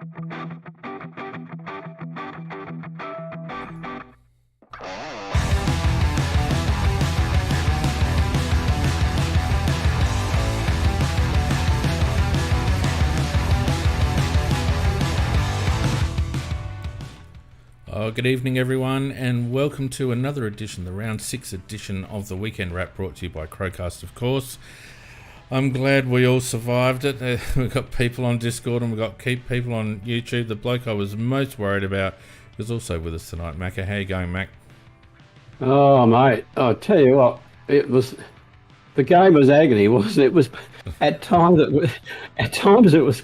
Good evening, everyone, and welcome to another edition, the round 6 edition of the Weekend Wrap, brought to you by CrowCast, of course. I'm glad we all survived it. We've got people on Discord and we've got people on YouTube. The bloke I was most worried about is also with us tonight. Macca, how you going, Mac? Oh, mate, I'll tell you what, the game was agony, wasn't it? It was at times it was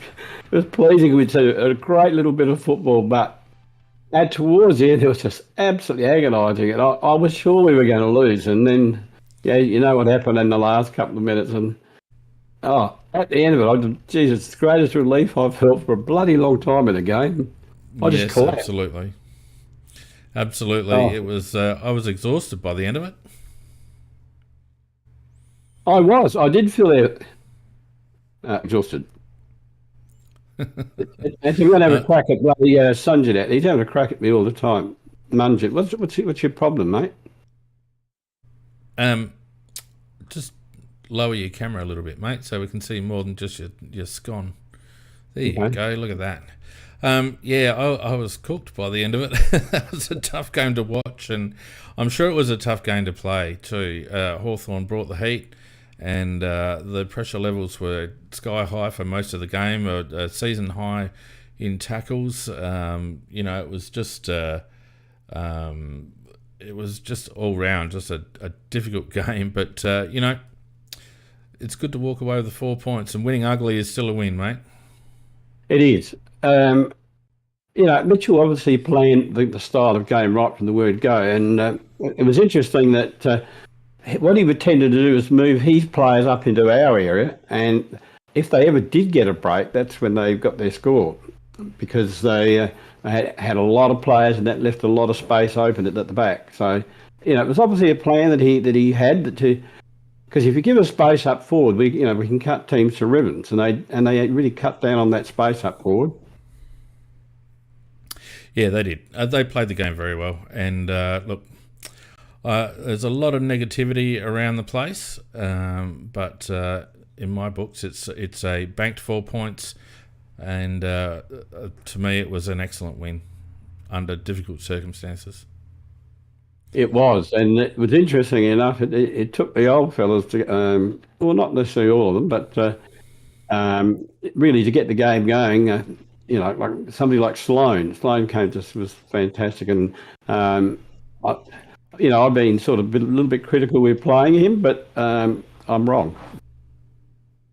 pleasing with a great little bit of football, but towards the end, it was just absolutely agonising. And I was sure we were going to lose. And then, yeah, you know what happened in the last couple of minutes. And, at the end of it, it's the greatest relief I've felt for a bloody long time in a game. Yes, absolutely. Absolutely. Oh. It was. I was exhausted by the end of it. I was. I did feel exhausted. And he's going to have a crack at bloody Sunjet. He's having a crack at me all the time. Munjet, what's your problem, mate? Just lower your camera a little bit, mate, so we can see more than just your scone. There you go. Look at that. I was cooked by the end of it. That was a tough game to watch, and I'm sure it was a tough game to play too. Hawthorn brought the heat. And the pressure levels were sky high for most of the game, a season high in tackles. It was just all round just a difficult game. But it's good to walk away with the 4 points, and winning ugly is still a win, mate. It is. Mitchell obviously playing the style of game right from the word go, and it was interesting that. What he would tend to do is move his players up into our area, and if they ever did get a break, that's when they got their score, because they had a lot of players, and that left a lot of space open at the back. So, it was obviously a plan that he had because if you give us space up forward, we can cut teams to ribbons, and they really cut down on that space up forward. Yeah, they did. They played the game very well, and look. There's a lot of negativity around the place, but in my books, it's a banked 4 points, and to me, it was an excellent win under difficult circumstances. It was, and it was interesting enough. It took the old fellas to, not necessarily all of them, but really to get the game going. Like somebody like Sloan. Sloan came was fantastic, and I've been sort of a little bit critical with playing him, but I'm wrong.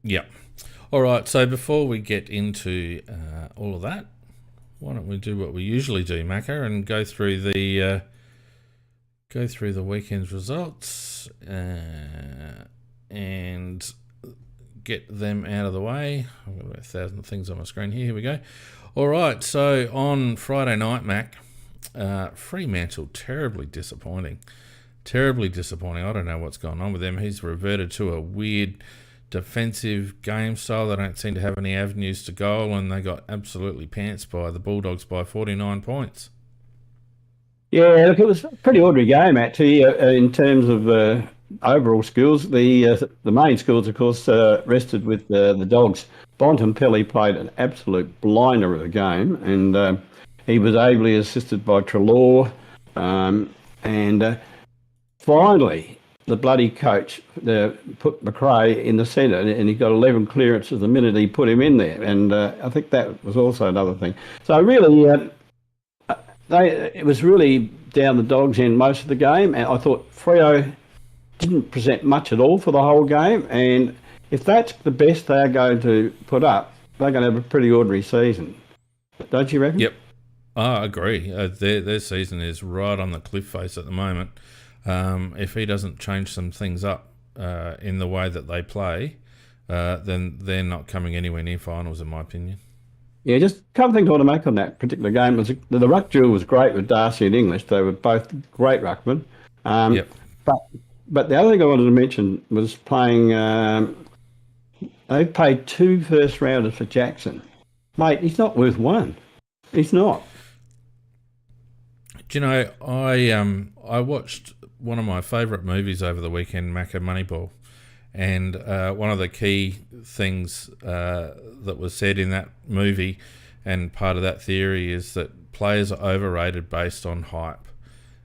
Yeah. All right. So before we get into all of that, why don't we do what we usually do, Macca, and go through the weekend's results and get them out of the way. I've got about 1,000 things on my screen here. Here we go. All right. So on Friday night, Mac. Fremantle, terribly disappointing. I don't know what's going on with them. He's reverted to a weird defensive game style. They don't seem to have any avenues to goal, and they got absolutely pantsed by the Bulldogs by 49 points. Yeah, look, it was a pretty ordinary game, actually, in terms of overall skills. The main skills, of course, rested with the Dogs. Bontempelli played an absolute blinder of a game, and he was ably assisted by Treloar, and finally the bloody coach put McRae in the centre, and he got 11 clearances the minute he put him in there, and I think that was also another thing. So really, it was really down the Dogs' end most of the game, and I thought Freo didn't present much at all for the whole game, and if that's the best they're going to put up, they're going to have a pretty ordinary season. Don't you reckon? Yep. I agree. Their season is right on the cliff face at the moment. If he doesn't change some things up in the way that they play, then they're not coming anywhere near finals, in my opinion. Yeah, just a couple of things I want to make on that particular game. The ruck duel was great with Darcy and English. They were both great ruckmen. Yep. But the other thing I wanted to mention was playing. They played 2 first rounders for Jackson. Mate, he's not worth one. He's not. Do you know, I watched one of my favourite movies over the weekend, Macca Moneyball, and one of the key things that was said in that movie, and part of that theory, is that players are overrated based on hype.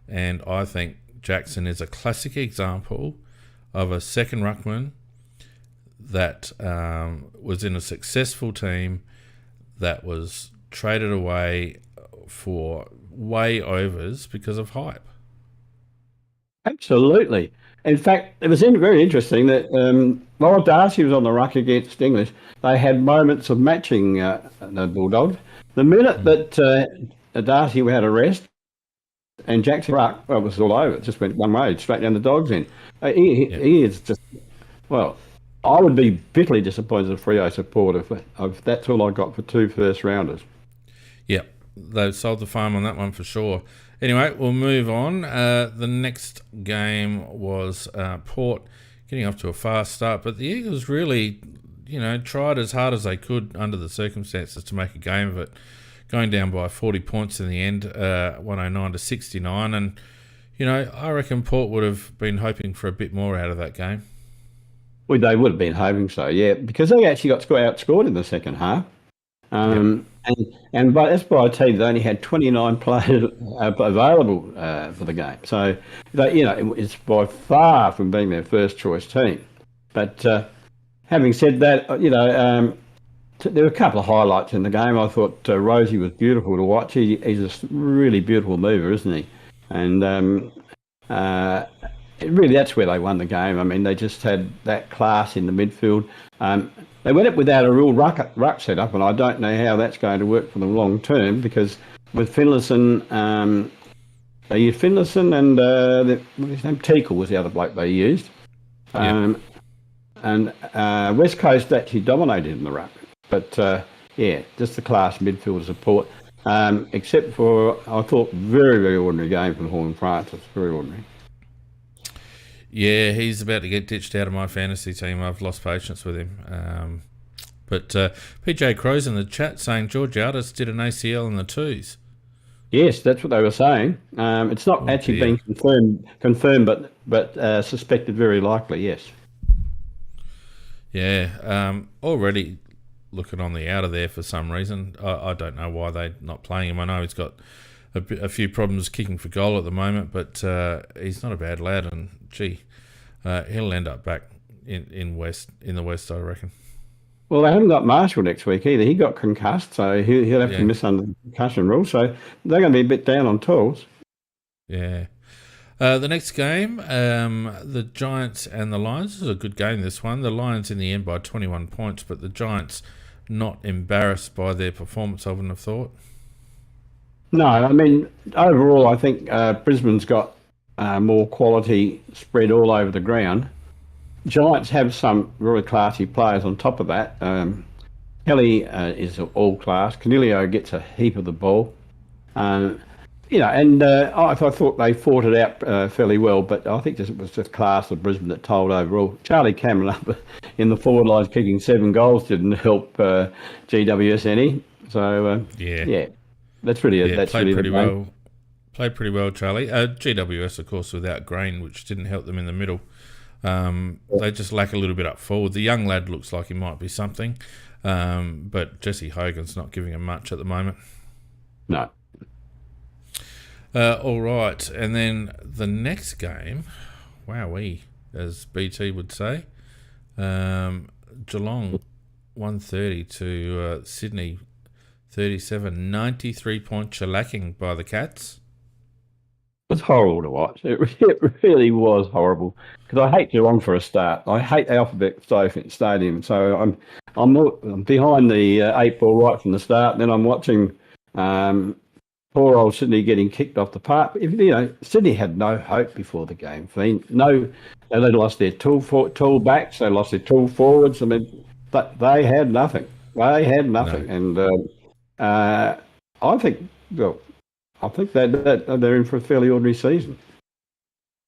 And I think Jackson is a classic example of a second ruckman that was in a successful team that was traded away for way overs because of hype. Absolutely. In fact, it was very interesting that while Darcy was on the ruck against English, they had moments of matching the Bulldogs. The minute that Darcy had a rest and Jackson ruck, well, it was all over. It just went one way, straight down the Dogs' end. He is just, well, I would be bitterly disappointed as a Freo supporter if that's all I got for 2 first rounders. Yeah, they sold the farm on that one for sure. Anyway, we'll move on. The next game was Port getting off to a fast start, but the Eagles really, tried as hard as they could under the circumstances to make a game of it, going down by 40 points in the end, 109 to 69. And, I reckon Port would have been hoping for a bit more out of that game. Well, they would have been hoping so, yeah, because they actually got outscored in the second half. And that's by a team that only had 29 players available for the game. So, it's by far from being their first choice team. But having said that, there were a couple of highlights in the game. I thought Rosie was beautiful to watch. He's a really beautiful mover, isn't he? And really, that's where they won the game. I mean, they just had that class in the midfield. They went up without a real ruck setup, and I don't know how that's going to work for them long term, because with Finlayson, they used Finlayson and what was his name? Teakle was the other bloke they used. And West Coast actually dominated in the ruck. But, just the class midfield support. Except for, I thought, very, very ordinary game from Hawthorn Francis. Very ordinary. Yeah, he's about to get ditched out of my fantasy team. I've lost patience with him. But PJ Crow's in the chat saying George Aldis did an ACL in the twos. Yes, that's what they were saying. It's not actually been confirmed, but suspected very likely, yes. Yeah, already looking on the outer there for some reason. I don't know why they're not playing him. I know he's got a few problems kicking for goal at the moment, but he's not a bad lad, and he'll end up back in the West, I reckon. Well, they haven't got Marshall next week either. He got concussed, so he'll have to miss under the concussion rule. So they're going to be a bit down on tools. Yeah. The next game, the Giants and the Lions. This is a good game, this one. The Lions in the end by 21 points, but the Giants not embarrassed by their performance, I wouldn't have thought. No, I mean, overall, I think Brisbane's got more quality spread all over the ground. Giants have some really classy players on top of that. Kelly is all class. Canelio gets a heap of the ball. I thought they fought it out fairly well, but I think it was just class of Brisbane that told overall. Charlie Cameron up in the forward lines kicking 7 goals didn't help GWS any. So, that's really played pretty well. Played pretty well, Charlie. GWS, of course, without Green, which didn't help them in the middle. They just lack a little bit up forward. The young lad looks like he might be something, but Jesse Hogan's not giving him much at the moment. No. All right, and then the next game, wowee, as BT would say, Geelong 130 to Sydney 37, 93-point shellacking by the Cats. It was horrible to watch. It really was horrible, because I hate Geelong for a start. I hate the Alphabet Stadium, so I'm behind the 8 ball right from the start. And then I'm watching poor old Sydney getting kicked off the park. Sydney had no hope before the game. They lost their tall backs, they lost their tall forwards. I mean, but they had nothing. No. And I think that they're in for a fairly ordinary season.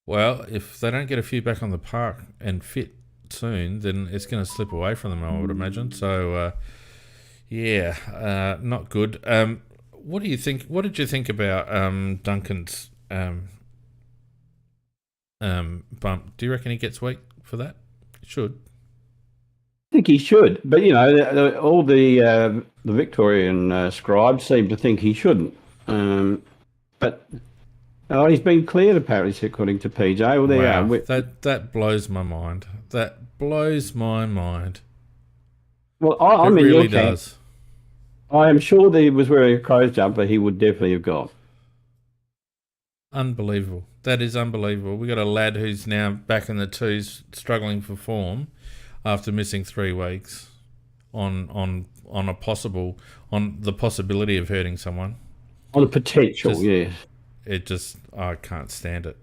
Well, if they don't get a few back on the park and fit soon, then it's going to slip away from them, I would imagine. So, Yeah, not good. What do you think? What did you think about Duncan's bump? Do you reckon he gets weak for that? He should. I think he should, but all the Victorian scribes seem to think he shouldn't. But he's been cleared apparently, according to PJ. Well, there Wow, you are. that blows my mind. That blows my mind. Well, I'm It in really your camp. does. I am sure that he was wearing a Crows jumper. He would definitely have gone. Unbelievable. That is unbelievable. We got a lad who's now back in the twos, struggling for form after missing 3 weeks on the possibility of hurting someone. On the potential, yes. I can't stand it.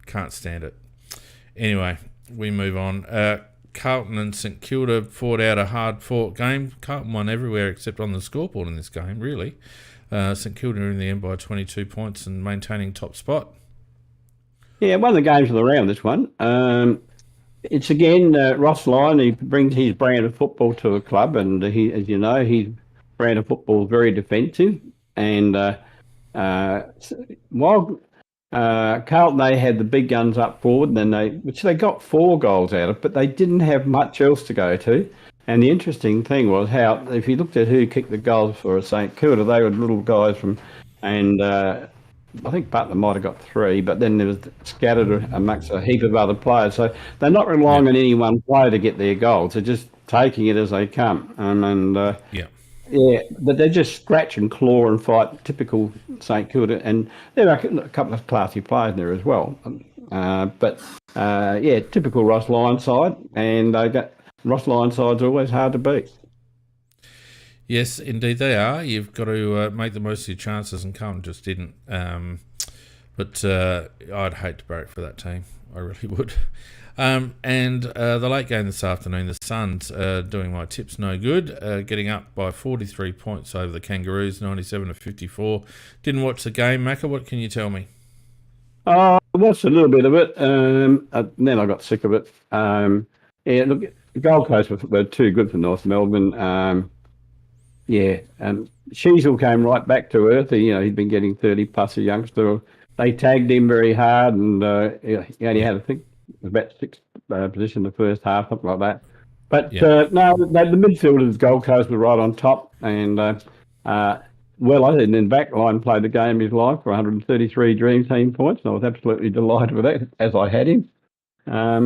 Can't stand it. Anyway, we move on. Carlton and St Kilda fought out a hard-fought game. Carlton won everywhere except on the scoreboard in this game, really. St Kilda in the end by 22 points and maintaining top spot. Yeah, one of the games of the round, this one. It's again Ross Lyon. He brings his brand of football to a club, and he, as you know, his brand of football is very defensive. And while Carlton, they had the big guns up forward, and which they got 4 goals out of, but they didn't have much else to go to. And the interesting thing was how, if you looked at who kicked the goals for St Kilda, they were little guys I think Butler might have got 3, but then there was scattered amongst a heap of other players. So they're not relying on any one player to get their goals. They're just taking it as they come. Yeah, but they just scratch and claw and fight, typical St Kilda. And there are a couple of classy players there as well. Typical Ross Lyon side. And Ross Lyon sides are always hard to beat. Yes, indeed they are. You've got to make the most of your chances, and Carlton just didn't. But I'd hate to break for that team. I really would. And the late game this afternoon, the Suns doing my tips no good, getting up by 43 points over the Kangaroos, 97-54. Didn't watch the game. Macca, what can you tell me? I watched a little bit of it, and then I got sick of it. Look, the Gold Coast were too good for North Melbourne. Sheasel came right back to earth. He'd been getting 30 plus a youngster. They tagged him very hard, and he only had, I think, about 6th position in the first half, something like that. But the midfielders, Gold Coast were right on top, and then back line played the game of his life for 133 Dream Team points, and I was absolutely delighted with that, as I had him. Not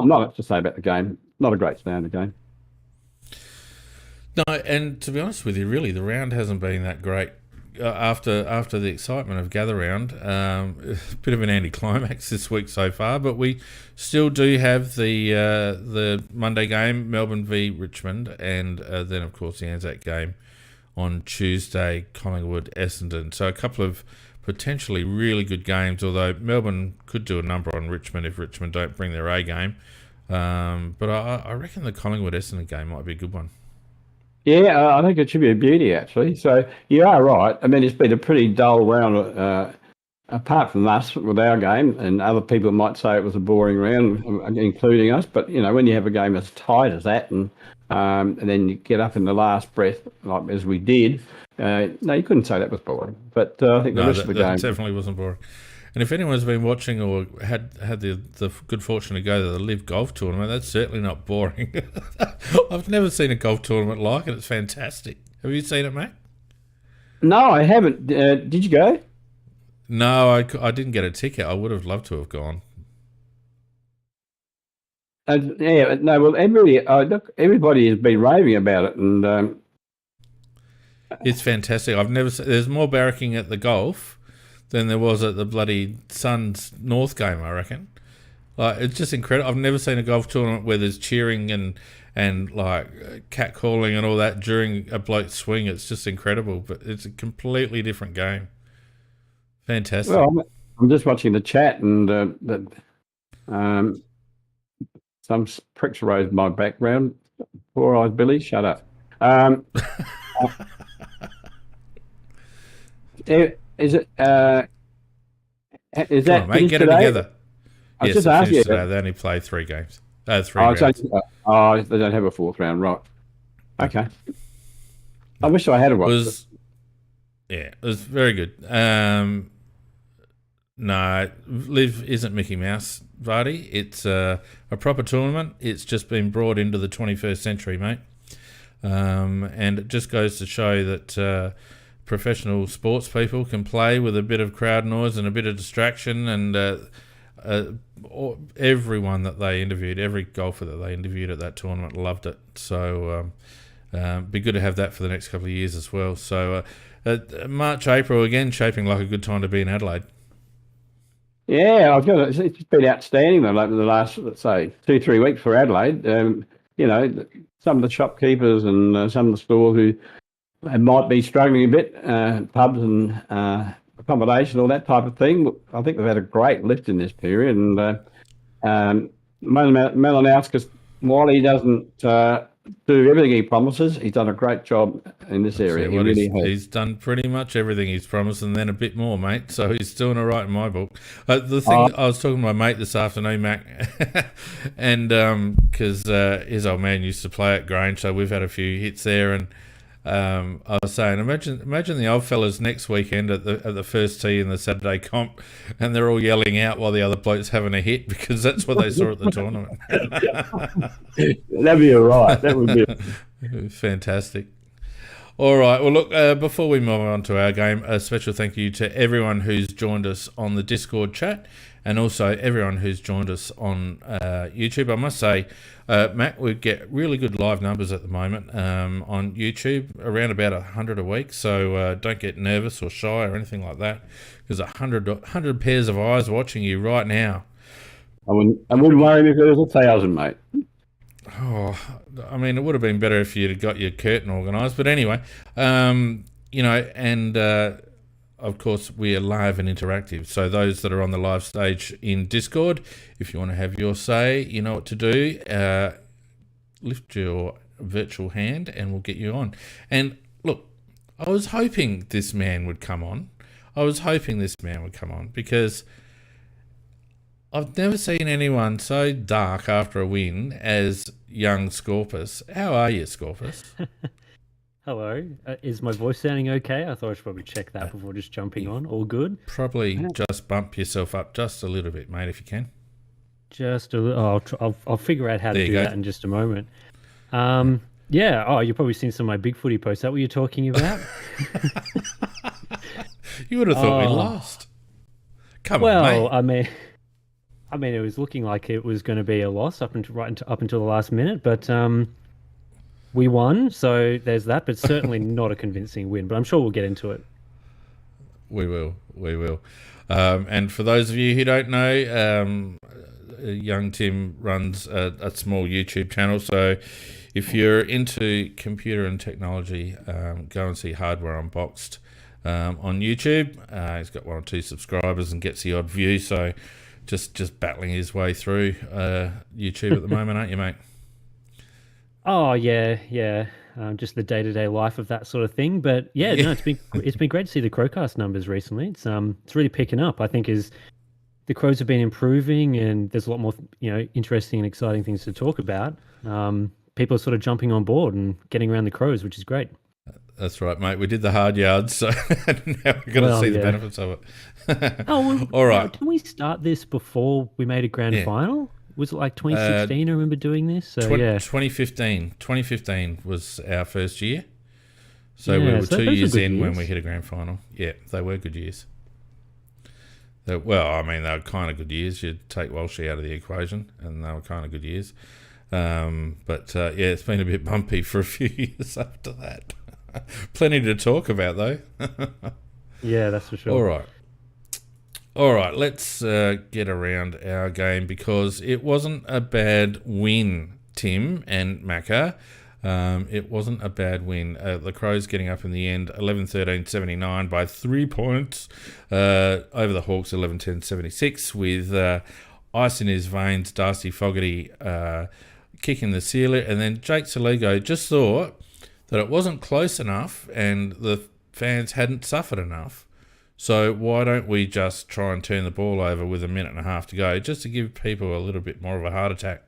much to say about the game. Not a great standard game. No, and to be honest with you, really, the round hasn't been that great. After the excitement of Gather Round, a bit of an anticlimax this week so far, but we still do have the Monday game, Melbourne v Richmond, and then, of course, the Anzac game on Tuesday, Collingwood, Essendon. So a couple of potentially really good games, although Melbourne could do a number on Richmond if Richmond don't bring their A game. But I reckon the Collingwood-Essendon game might be a good one. Yeah, I think it should be a beauty, actually. So you are right. I mean, it's been a pretty dull round, apart from us with our game, and other people might say it was a boring round, including us. But, when you have a game as tight as that and then you get up in the last breath, like as we did, no, you couldn't say that was boring. But I think the rest of the game definitely wasn't boring. And if anyone's been watching or had the good fortune to go to the Live Golf Tournament, that's certainly not boring. I've never seen a golf tournament like it. It's fantastic. Have you seen it, mate? No, I haven't. Did you go? No, I didn't get a ticket. I would have loved to have gone. Everybody has been raving about it, and it's fantastic. There's more barracking at the golf than there was at the bloody Suns North game, I reckon. Like, it's just incredible. I've never seen a golf tournament where there's cheering and like catcalling and all that during a bloke's swing. It's just incredible, but it's a completely different game. Fantastic. Well, I'm just watching the chat, and some pricks raised my background. Poor eyes, Billy, shut up. Is it? Is that? Come on, mate, get today? it together. I Yes, just it asked finished you. today. They only play 3 games. 3 rounds. They don't have a 4th round, right? Okay. I wish I had watched it. It was very good. No, Live isn't Mickey Mouse, Vardy. It's a proper tournament. It's just been brought into the 21st century, mate. And it just goes to show that professional sports people can play with a bit of crowd noise and a bit of distraction. And everyone that they interviewed, every golfer that they interviewed at that tournament loved it. So be good to have that for the next couple of years as well. So March, April, again, shaping like a good time to be in Adelaide. Yeah, I've got it's been outstanding over the last, let's say, 2-3 weeks for Adelaide. You know, some of the shopkeepers and some of the stores who might be struggling a bit, pubs and accommodation, all that type of thing. I think they've had a great lift in this period. And Malinowskis, while he doesn't do everything he promises, he's done a great job in this area. He really has. He's done pretty much everything he's promised and then a bit more, mate. So he's doing all right in my book. The thing, I was talking to my mate this afternoon, Mac, and because his old man used to play at Grange, so we've had a few hits there. And I was saying, imagine the old fellas next weekend at the first tee in the Saturday comp, and they're all yelling out while the other bloke's having a hit because that's what they saw at the tournament. That'd be all right. That would be fantastic. All right. Well, look, before we move on to our game, a special thank you to everyone who's joined us on the Discord chat and also everyone who's joined us on YouTube. I must say, Matt, we get really good live numbers at the moment on YouTube, around about 100 a week. So don't get nervous or shy or anything like that, because 100 pairs of eyes watching you right now. I wouldn't worry me if it was 1,000, mate. Oh, I mean, it would have been better if you'd got your curtain organised. But anyway, you know, and of course, we are live and interactive. So those that are on the live stage in Discord, if you want to have your say, you know what to do. Lift your virtual hand and we'll get you on. And look, I was hoping this man would come on. Because I've never seen anyone so dark after a win as young Scorpus. How are you, Scorpus? Hello. Is my voice sounding okay? I thought I should probably check that before just jumping on. All good? Probably just bump yourself up just a little bit, mate, if you can. Just a little. I'll figure out how to do that in just a moment. Yeah. Oh, you've probably seen some of my big footy posts. Is that what you're talking about? You would have thought we lost. Come on, mate. Well, I mean, it was looking like it was going to be a loss up until the last minute, but we won, so there's that. But certainly not a convincing win. But I'm sure we'll get into it. We will. And for those of you who don't know, young Tim runs a small YouTube channel. So if you're into computer and technology, go and see Hardware Unboxed on YouTube. He's got 1 or 2 subscribers and gets the odd view. So just battling his way through YouTube at the moment, aren't you, mate? Oh yeah. Just the day-to-day life of that sort of thing. But yeah, no, it's been great to see the CrowCast numbers recently. It's really picking up. I think as the Crows have been improving, and there's a lot more interesting and exciting things to talk about. People are sort of jumping on board and getting around the Crows, which is great. That's right, mate. We did the hard yards, so now we're going to see the benefits of it. All right. Can we start this before we made a grand final? Was it like 2016? I remember doing this. So 2015. 2015 was our first year. So we were 2 years in when we hit a grand final. Yeah, they were good years. Well, I mean, they were kind of good years. You'd take Walshy out of the equation, and they were kind of good years. But it's been a bit bumpy for a few years after that. Plenty to talk about, though. Yeah, that's for sure. All right, let's get around our game, because it wasn't a bad win, Tim and Macca. It wasn't a bad win. The Crows getting up in the end, 11-13-79 by 3 points over the Hawks, 11-10-76, with ice in his veins, Darcy Fogarty kicking the sealer, and then Jake Saligo just thought that it wasn't close enough and the fans hadn't suffered enough. So why don't we just try and turn the ball over with 1.5 minutes to go, just to give people a little bit more of a heart attack?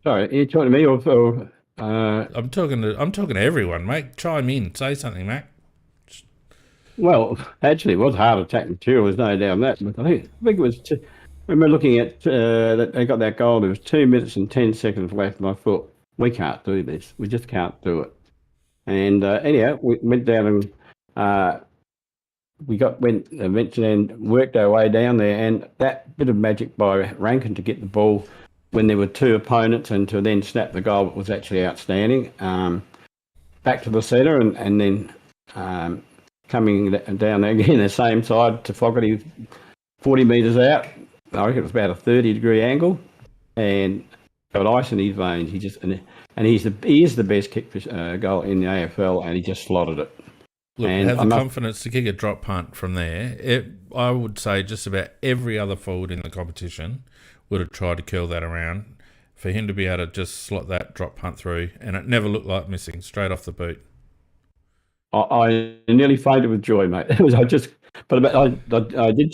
Sorry, are you talking to me or I'm talking to everyone, mate. Chime in, say something, Mac. well, actually, it was hard attack material. There's no doubt on that. But I think it was. When we're looking at that they got that goal, there was 2 minutes and 10 seconds left, and I thought, we can't do this. We just can't do it. And anyhow, we went down and went eventually and worked our way down there. And that bit of magic by Rankin to get the ball when there were two opponents and to then snap the goal was actually outstanding. Back to the centre and then coming down again the same side to Fogarty, 40 metres out. I reckon it was about a 30-degree angle, and got ice in his veins. He is the best kick goal in the AFL, and he just slotted it. Look, and have the confidence to kick a drop punt from there. I would say just about every other forward in the competition would have tried to curl that around. For him to be able to just slot that drop punt through, and it never looked like missing, straight off the boot. I nearly fainted with joy, mate. I did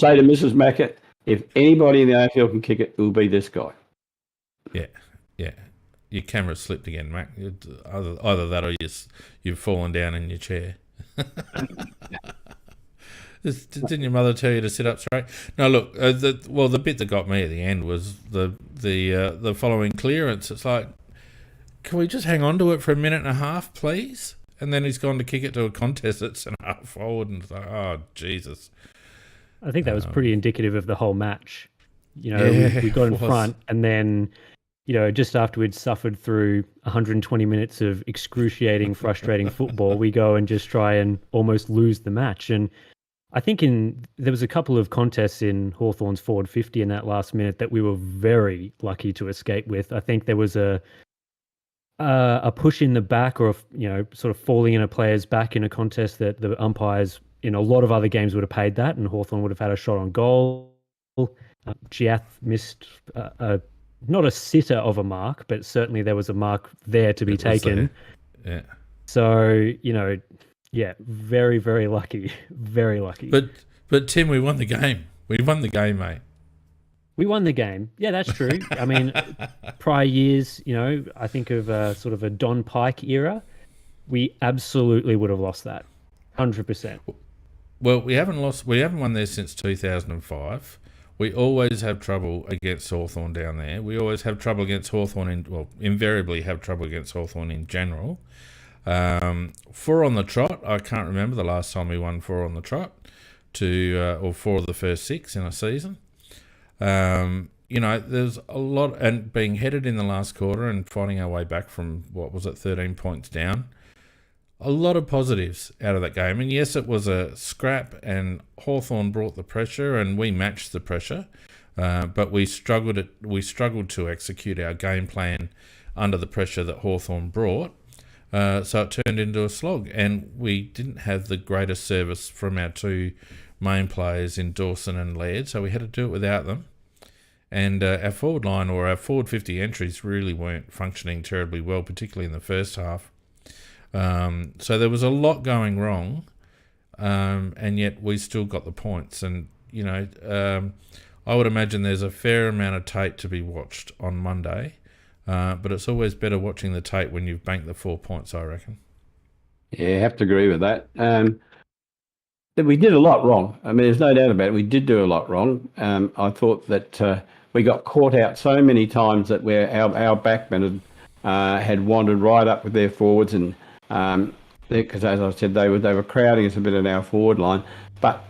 say to Mrs. Mackett, if anybody in the AFL can kick it, it will be this guy. Yeah. Your camera slipped again, Mac. Either that or you've fallen down in your chair. Didn't your mother tell you to sit up straight? No, look. The bit that got me at the end was the following clearance. It's like, can we just hang on to it for a minute and a half, please? And then he's gone to kick it to a contest that's an half forward, and it's like, oh Jesus. I think that was pretty indicative of the whole match. We got in front, and then, just after we'd suffered through 120 minutes of excruciating, frustrating football, we go and just try and almost lose the match. And I think there was a couple of contests in Hawthorn's forward 50 in that last minute that we were very lucky to escape with. I think there was a push in the back, or sort of falling in a player's back in a contest that the umpires in a lot of other games would have paid that, and Hawthorn would have had a shot on goal. Giath missed not a sitter of a mark, but certainly there was a mark there to be taken. Yeah. So, very, very lucky. Very lucky. But Tim, we won the game. We won the game, mate. We won the game. Yeah, that's true. I mean, prior years, I think of sort of a Don Pike era, we absolutely would have lost that. 100%. Well, we haven't won there since 2005. We always have trouble against Hawthorn down there. We always have trouble against Hawthorn invariably have trouble against Hawthorn in general. 4 on the trot. I can't remember the last time we won 4 on the trot, or 4 of the first 6 in a season. There's a lot, and being headed in the last quarter and fighting our way back from 13 points down. A lot of positives out of that game. And yes, it was a scrap, and Hawthorn brought the pressure and we matched the pressure. But we struggled to execute our game plan under the pressure that Hawthorn brought. So it turned into a slog, and we didn't have the greatest service from our 2 main players in Dawson and Laird, so we had to do it without them. And our forward line, or our forward 50 entries, really weren't functioning terribly well, particularly in the first half. So there was a lot going wrong, and yet we still got the points. And, I would imagine there's a fair amount of tape to be watched on Monday, but it's always better watching the tape when you've banked the 4 points, I reckon. Yeah, I have to agree with that. We did a lot wrong. I mean, there's no doubt about it. We did do a lot wrong. I thought that we got caught out so many times that where our backmen had wandered right up with their forwards, and because, as I said, they were crowding us a bit in our forward line. But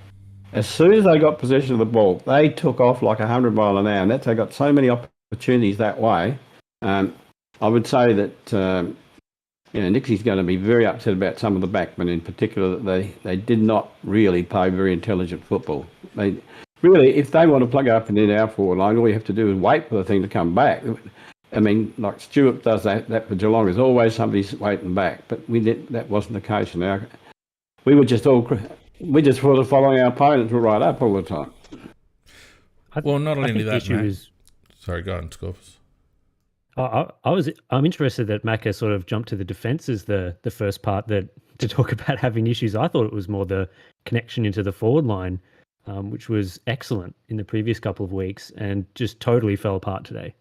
as soon as they got possession of the ball, they took off like 100 mile an hour, and they got so many opportunities that way. I would say that Nixie's going to be very upset about some of the backmen in particular, that they did not really play very intelligent football. They really, if they want to plug up and in our forward line, all you have to do is wait for the thing to come back. I mean, like Stewart does that for Geelong, is always somebody's waiting back, but that wasn't the case. Now we were just sort of following our opponents right up all the time. Well, not only that, Matt. Sorry, go on, Scorpus. I'm interested that Macca sort of jumped to the defence as the first part to talk about having issues. I thought it was more the connection into the forward line, which was excellent in the previous couple of weeks and just totally fell apart today.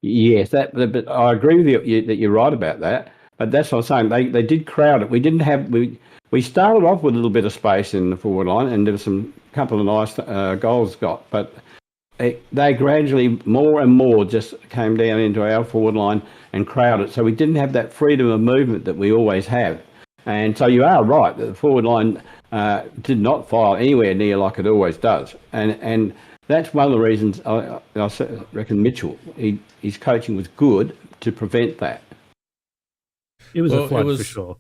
Yes, but I agree with you that you're right about that. But that's what I'm saying. They did crowd it. We didn't have we started off with a little bit of space in the forward line, and there was some couple of nice goals got. But they gradually more and more just came down into our forward line and crowded. So we didn't have that freedom of movement that we always have. And so you are right that the forward line did not file anywhere near like it always does. And that's one of the reasons I reckon Mitchell, his coaching was good to prevent that. It was a flood for sure.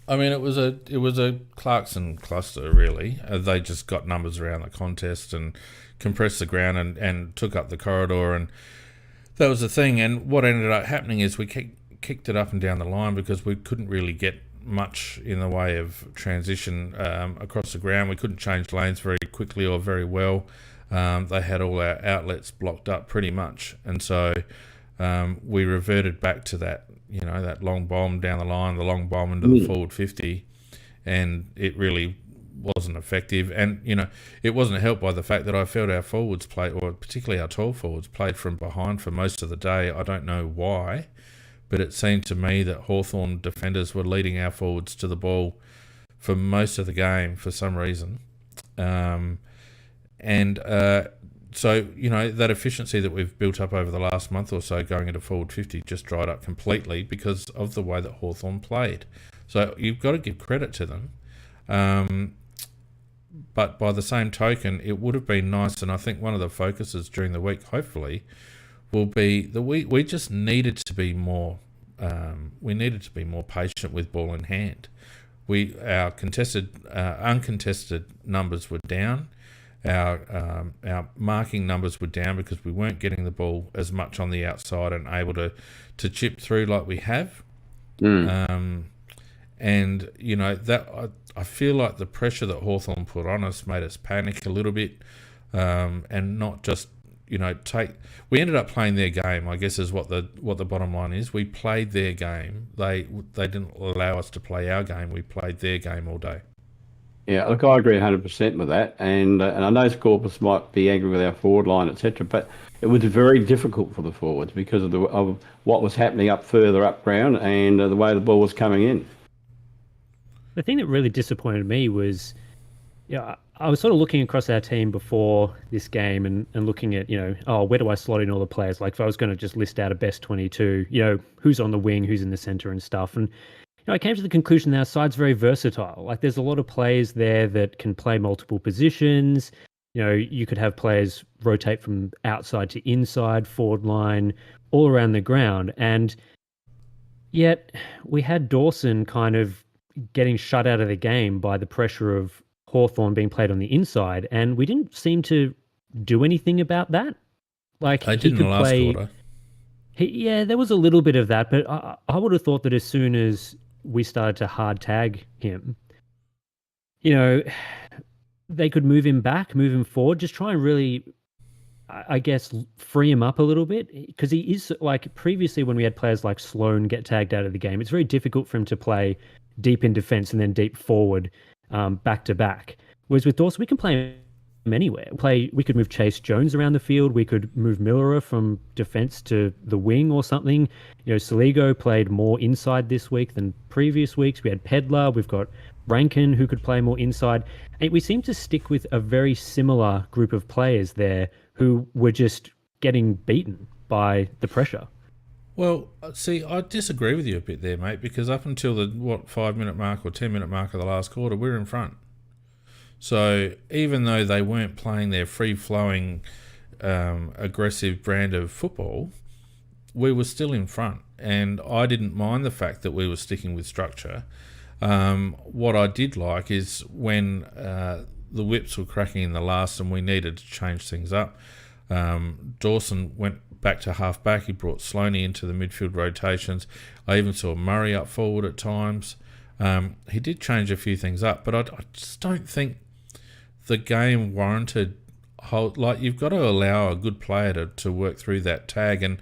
I mean, it was a Clarkson cluster, really. They just got numbers around the contest and compressed the ground and took up the corridor, and that was the thing. And what ended up happening is we kicked it up and down the line because we couldn't really get much in the way of transition across the ground. We couldn't change lanes very quickly or very well. They had all our outlets blocked up pretty much, and so we reverted back to that, that long bomb down the line, the long bomb into the forward 50, and it really wasn't effective. And it wasn't helped by the fact that I felt our forwards played, or particularly our tall forwards, played from behind for most of the day. I don't know why, but it seemed to me that Hawthorn defenders were leading our forwards to the ball for most of the game for some reason. So, that efficiency that we've built up over the last month or so going into forward 50 just dried up completely because of the way that Hawthorn played. So you've got to give credit to them. But by the same token, it would have been nice, and I think one of the focuses during the week, hopefully, will be that we just needed to be more patient with ball in hand. Our uncontested numbers were down. Our marking numbers were down because we weren't getting the ball as much on the outside and able to chip through like we have. And that I feel like the pressure that Hawthorn put on us made us panic a little bit, and not just we ended up playing their game, I guess, is what the bottom line is. We played their game. They didn't allow us to play our game. We played their game all day. Yeah, look, I agree 100% with that, and I know Scorpus might be angry with our forward line, etc., but it was very difficult for the forwards because of what was happening further up ground and the way the ball was coming in. The thing that really disappointed me was, I was sort of looking across our team before this game and looking at, where do I slot in all the players? Like if I was going to just list out a best 22, who's on the wing, who's in the centre and stuff. And I came to the conclusion that our side's very versatile. Like there's a lot of players there that can play multiple positions. You could have players rotate from outside to inside, forward line, all around the ground. And yet we had Dawson kind of getting shut out of the game by the pressure of Hawthorn being played on the inside, and we didn't seem to do anything about that. Like I did in the last quarter. There was a little bit of that, but I would have thought that as soon as we started to hard tag him, they could move him back, move him forward, just try and really, I guess, free him up a little bit, because he is, like previously when we had players like Sloan get tagged out of the game, it's very difficult for him to play deep in defence and then deep forward back to back. Whereas with Dawson, we can play him anywhere. We could move Chase Jones around the field. We could move Millerer from defence to the wing or something. Saligo played more inside this week than previous weeks. We had Pedlar. We've got Rankin who could play more inside. And we seem to stick with a very similar group of players there who were just getting beaten by the pressure. Well, see, I disagree with you a bit there, mate, because up until the 5-minute mark or 10-minute mark of the last quarter, we're in front. So even though they weren't playing their free-flowing, aggressive brand of football, we were still in front. And I didn't mind the fact that we were sticking with structure. What I did like is when the whips were cracking in the last and we needed to change things up, Dawson went back to half-back. He brought Sloaney into the midfield rotations. I even saw Murray up forward at times. He did change a few things up, but I just don't think the game warranted you've got to allow a good player to work through that tag. And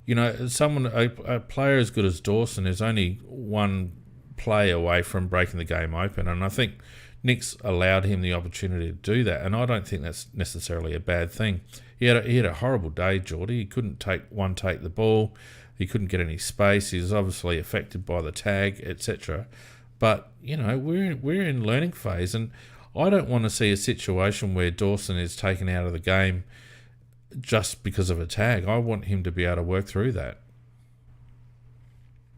a player as good as Dawson is only one play away from breaking the game open, and I think Nick's allowed him the opportunity to do that, and I don't think that's necessarily a bad thing. He had a horrible day, Geordie. He couldn't take the ball. He couldn't get any space. He was obviously affected by the tag, etc. But, we're in learning phase, and I don't want to see a situation where Dawson is taken out of the game just because of a tag. I want him to be able to work through that.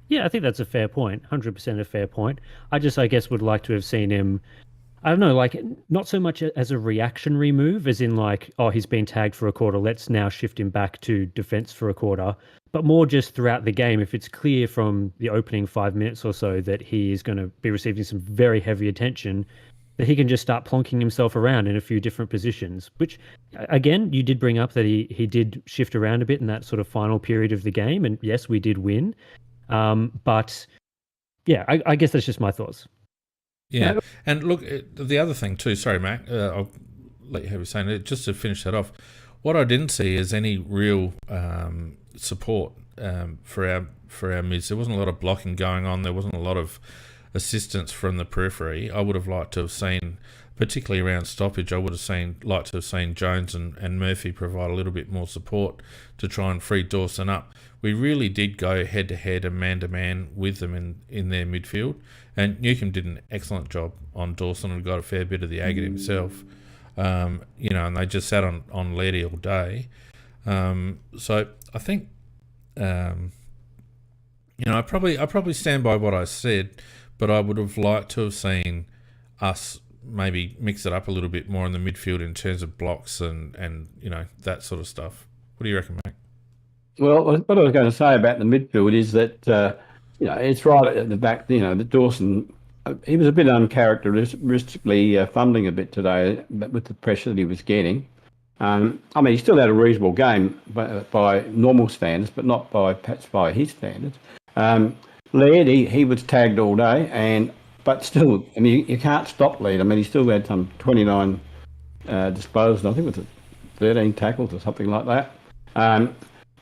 Yeah, I think that's a fair point. 100% a fair point. I guess, would like to have seen him, I don't know, like, not so much as a reactionary move, as in like, oh, he's been tagged for a quarter, let's now shift him back to defence for a quarter, but more just throughout the game. If it's clear from the opening 5 minutes or so that he is going to be receiving some very heavy attention, that he can just start plonking himself around in a few different positions, which, again, you did bring up that he did shift around a bit in that sort of final period of the game, and yes, we did win. But yeah, I guess that's just my thoughts. Yeah, and look, the other thing too. Sorry, Mac. I'll let you have your say. Just to finish that off, what I didn't see is any real support for our mids. There wasn't a lot of blocking going on. There wasn't a lot of assistance from the periphery. I would have liked to have seen, particularly around stoppage, I would have liked to have seen Jones and Murphy provide a little bit more support to try and free Dawson up. We really did go head-to-head and man-to-man with them in their midfield. And Newcombe did an excellent job on Dawson and got a fair bit of the agate himself. And they just sat on Laddie all day. So I think, I probably stand by what I said, but I would have liked to have seen us maybe mix it up a little bit more in the midfield in terms of blocks and that sort of stuff. What do you reckon, mate? Well, what I was going to say about the midfield is that, it's right at the back, that Dawson, he was a bit uncharacteristically fumbling a bit today with the pressure that he was getting. He still had a reasonable game by normal standards, but not perhaps by his standards. Laird, he was tagged all day, but still, you can't stop Laird. He still had some 29 disposals, I think it was 13 tackles or something like that.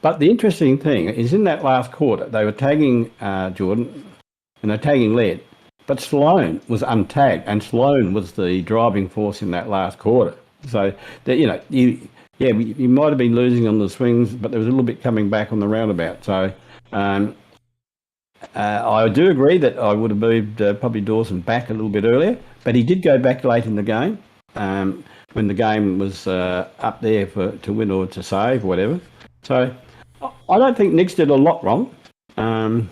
But the interesting thing is in that last quarter, they were tagging Jordan and they're tagging Laird, but Sloane was untagged, and Sloane was the driving force in that last quarter. So, you might have been losing on the swings, but there was a little bit coming back on the roundabout. So, I do agree that I would have moved probably Dawson back a little bit earlier, but he did go back late in the game when the game was up there to win or to save, whatever. So I don't think Nicks did a lot wrong, and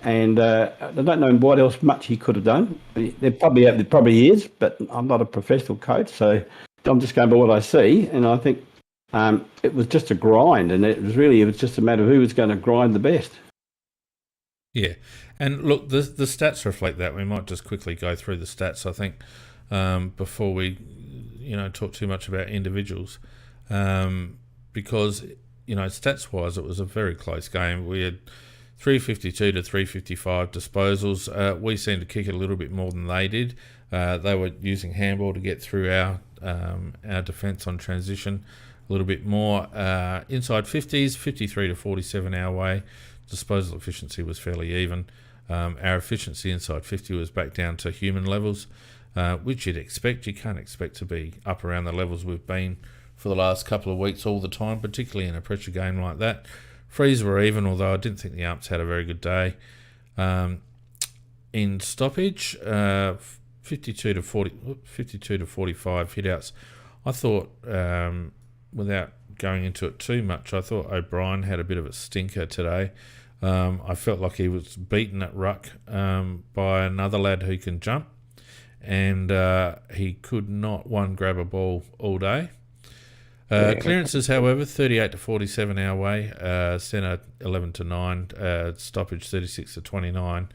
I don't know what else much he could have done. There probably is, but I'm not a professional coach, so I'm just going by what I see, and I think it was just a grind, and it was just a matter of who was going to grind the best. Yeah, and look, the stats reflect that. We might just quickly go through the stats, I think, before we, talk too much about individuals, because, stats-wise, it was a very close game. We had 352 to 355 disposals. We seemed to kick it a little bit more than they did. They were using handball to get through our defence on transition a little bit more. Inside 50s, 53 to 47 our way. Disposal efficiency was fairly even. Our efficiency inside 50 was back down to human levels, which you'd expect. You can't expect to be up around the levels we've been for the last couple of weeks all the time, particularly in a pressure game like that. Frees were even, although I didn't think the umps had a very good day. In stoppage, 52 to 45 hitouts. I thought, without going into it too much, I thought O'Brien had a bit of a stinker today. I felt like he was beaten at ruck by another lad who can jump, and he could not grab a ball all day. Clearances, however, 38 to 47 our way, centre 11 to 9, stoppage 36 to 29.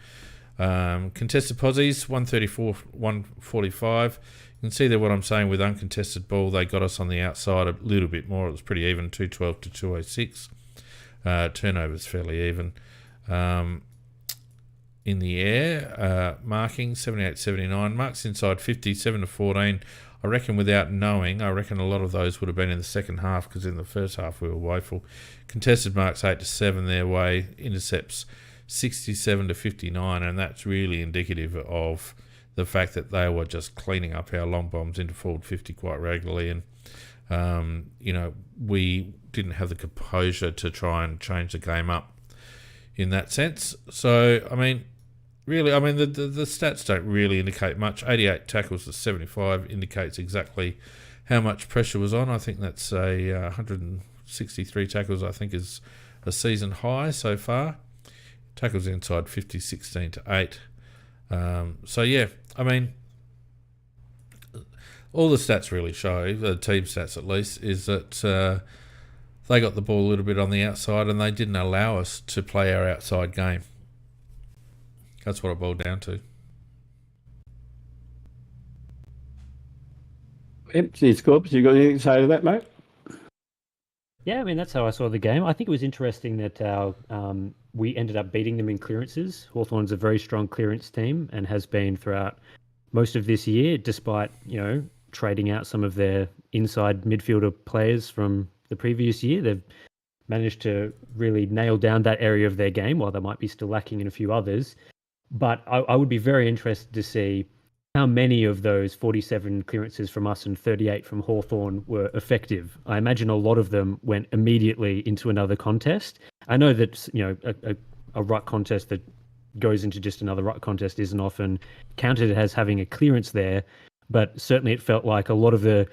Contested posies 134, 145. You can see there what I'm saying with uncontested ball. They got us on the outside a little bit more. It was pretty even, 212 to 206. Turnovers fairly even. In the air, marking 78 79. Marks inside 50, 7 to 14. I reckon without knowing, a lot of those would have been in the second half, because in the first half we were woeful. Contested marks 8 to 7 their way. Intercepts 67 to 59, and that's really indicative of the fact that they were just cleaning up our long bombs into forward 50 quite regularly. And we didn't have the composure to try and change the game up in that sense. So, really, the stats don't really indicate much. 88 tackles to 75 indicates exactly how much pressure was on. I think that's 163 tackles, I think, is a season high so far. Tackles inside 50, 16 to 8. All the stats really show, the team stats at least, is that they got the ball a little bit on the outside and they didn't allow us to play our outside game. That's what it boiled down to. Empty Scorps, you got anything to say to that, mate? Yeah, that's how I saw the game. I think it was interesting that we ended up beating them in clearances. Hawthorn's a very strong clearance team and has been throughout most of this year, despite, trading out some of their inside midfielder players from the previous year. They've managed to really nail down that area of their game, while they might be still lacking in a few others. But I would be very interested to see how many of those 47 clearances from us and 38 from Hawthorn were effective. I imagine a lot of them went immediately into another contest. I know that a ruck contest that goes into just another ruck contest isn't often counted as having a clearance there, but certainly it felt like a lot of the,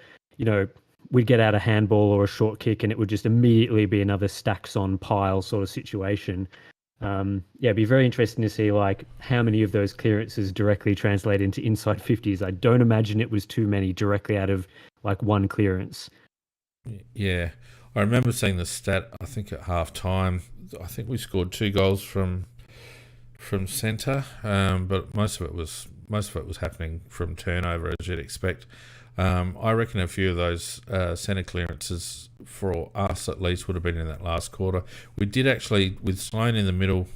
we'd get out a handball or a short kick and it would just immediately be another stacks on pile sort of situation. It'd be very interesting to see how many of those clearances directly translate into inside 50s. I don't imagine it was too many directly out of one clearance. Yeah, I remember seeing the stat. I think at half time, I think we scored 2 goals from centre, but most of it was happening from turnover, as you'd expect. I reckon a few of those centre clearances for us at least would have been in that last quarter. We did actually, with Sloane in the middle,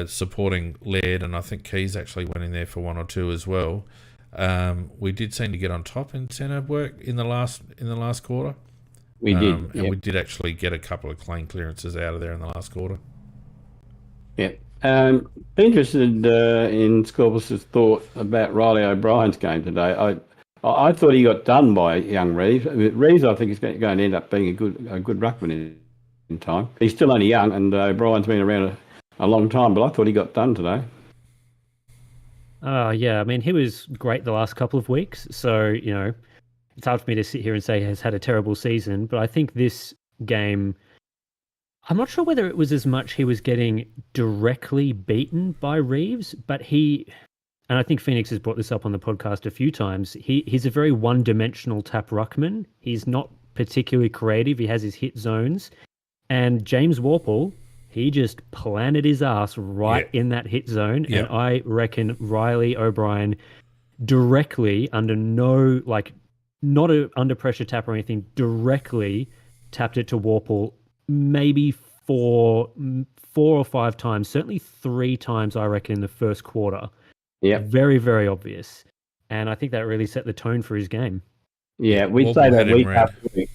supporting Laird, and I think Keys actually went in there for 1 or 2 as well. We did seem to get on top in centre work in the last quarter. We did, and we did actually get a couple of clean clearances out of there in the last quarter. Yeah. Be interested in Scorpus's thought about Riley O'Brien's game today. I thought he got done by young Reeves. Reeves, I think, is going to end up being a good ruckman in time. He's still only young, and O'Brien's been around a long time, but I thought he got done today. Yeah, he was great the last couple of weeks, so, it's hard for me to sit here and say he has had a terrible season, but I think this game, I'm not sure whether it was as much he was getting directly beaten by Reeves, but and I think Phoenix has brought this up on the podcast a few times, he's a very one-dimensional tap ruckman. He's not particularly creative. He has his hit zones. And James Worpel, he just planted his ass right in that hit zone. Yeah. And I reckon Riley O'Brien directly, under not under pressure tap or anything, directly tapped it to Worpel maybe four or 5 times, certainly 3 times, I reckon, in the first quarter. Yeah. Very, very obvious. And I think that really set the tone for his game. Yeah, we say that week after week.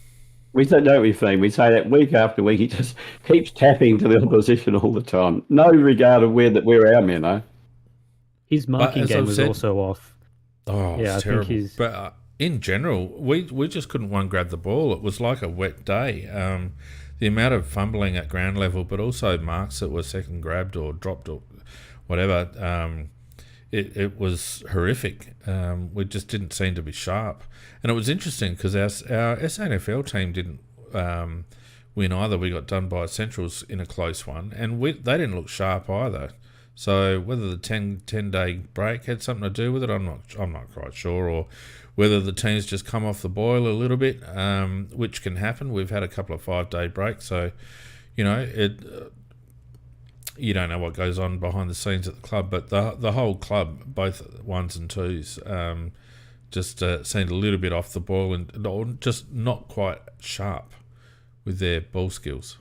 We say, don't we, Finn? We say that week after week. He just keeps tapping to the opposition all the time. No regard of where our men are. His marking game was also off. Oh, yeah, it's terrible. But in general, we just couldn't grab the ball. It was like a wet day. The amount of fumbling at ground level, but also marks that were second grabbed or dropped or whatever, it was horrific. We just didn't seem to be sharp. And it was interesting because our SANFL team didn't win either. We got done by Centrals in a close one, and they didn't look sharp either. So whether the 10-day break had something to do with it, I'm not quite sure, or whether the teams just come off the boil a little bit, which can happen. We've had a couple of 5-day breaks, so you don't know what goes on behind the scenes at the club, but the whole club, both 1s and 2s, just seemed a little bit off the ball and just not quite sharp with their ball skills.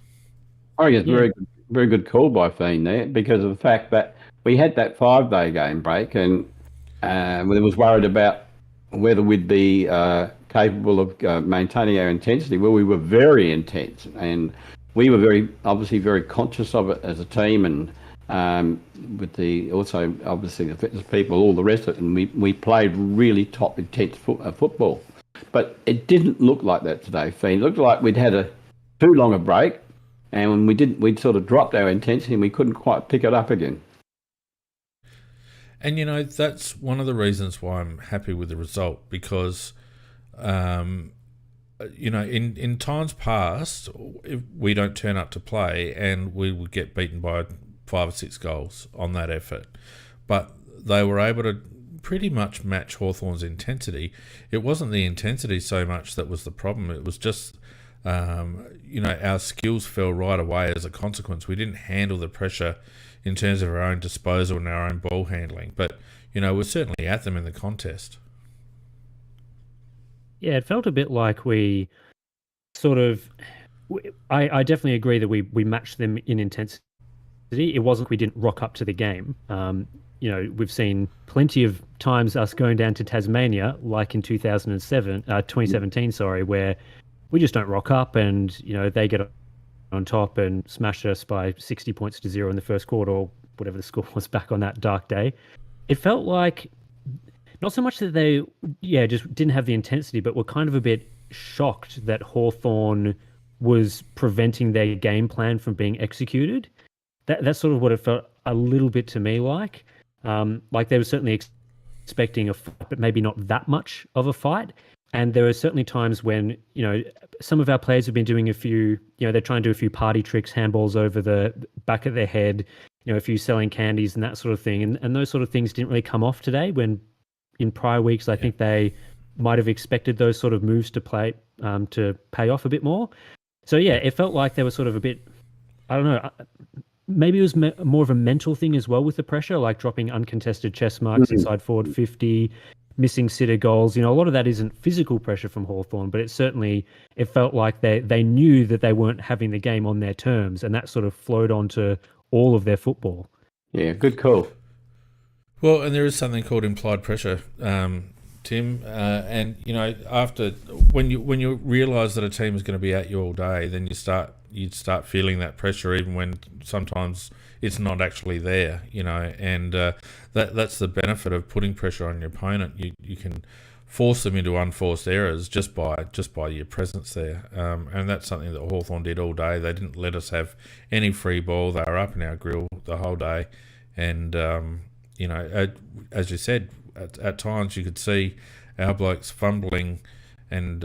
I think it's very good call by Fiend there, because of the fact that we had that 5-day game break, and we was worried about whether we'd be capable of maintaining our intensity. Well, we were very intense, and we were obviously very conscious of it as a team, and with also obviously the fitness people, all the rest of it, and we played really top intense football. But it didn't look like that today, Feen. It looked like we'd had too long a break, and when we'd sort of dropped our intensity and we couldn't quite pick it up again. And, that's one of the reasons why I'm happy with the result, because, in times past, if we don't turn up to play and we would get beaten by 5 or 6 goals on that effort. But they were able to pretty much match Hawthorn's intensity. It wasn't the intensity so much that was the problem. It was just, our skills fell right away as a consequence. We didn't handle the pressure in terms of our own disposal and our own ball handling. But, we're certainly at them in the contest. Yeah, it felt a bit like we sort of... I definitely agree that we matched them in intensity. It wasn't we didn't rock up to the game. We've seen plenty of times us going down to Tasmania, like in 2017, where we just don't rock up and, they get on top and smash us by 60 points to 0 in the first quarter, or whatever the score was back on that dark day. It felt like not so much that they, just didn't have the intensity, but were kind of a bit shocked that Hawthorn was preventing their game plan from being executed. That's sort of what it felt a little bit to me like. Like they were certainly expecting a fight, but maybe not that much of a fight. And there are certainly times when, some of our players have been doing a few, they're trying to do a few party tricks, handballs over the back of their head, a few selling candies and that sort of thing. And those sort of things didn't really come off today, when in prior weeks, I think they might have expected those sort of moves to pay off a bit more. So, yeah, it felt like they were sort of a bit, I don't know, maybe it was more of a mental thing as well with the pressure, like dropping uncontested chest marks inside forward 50, missing sitter goals. A lot of that isn't physical pressure from Hawthorn, but it felt like they knew that they weren't having the game on their terms, and that sort of flowed onto all of their football. Yeah, good call. Well, and there is something called implied pressure, Tim, and after when you realise that a team is going to be at you all day, then you'd start feeling that pressure, even when sometimes it's not actually there, and that's the benefit of putting pressure on your opponent. You can force them into unforced errors just by your presence there, and that's something that Hawthorn did all day. They didn't let us have any free ball. They were up in our grill the whole day, and as you said, at times you could see our blokes fumbling and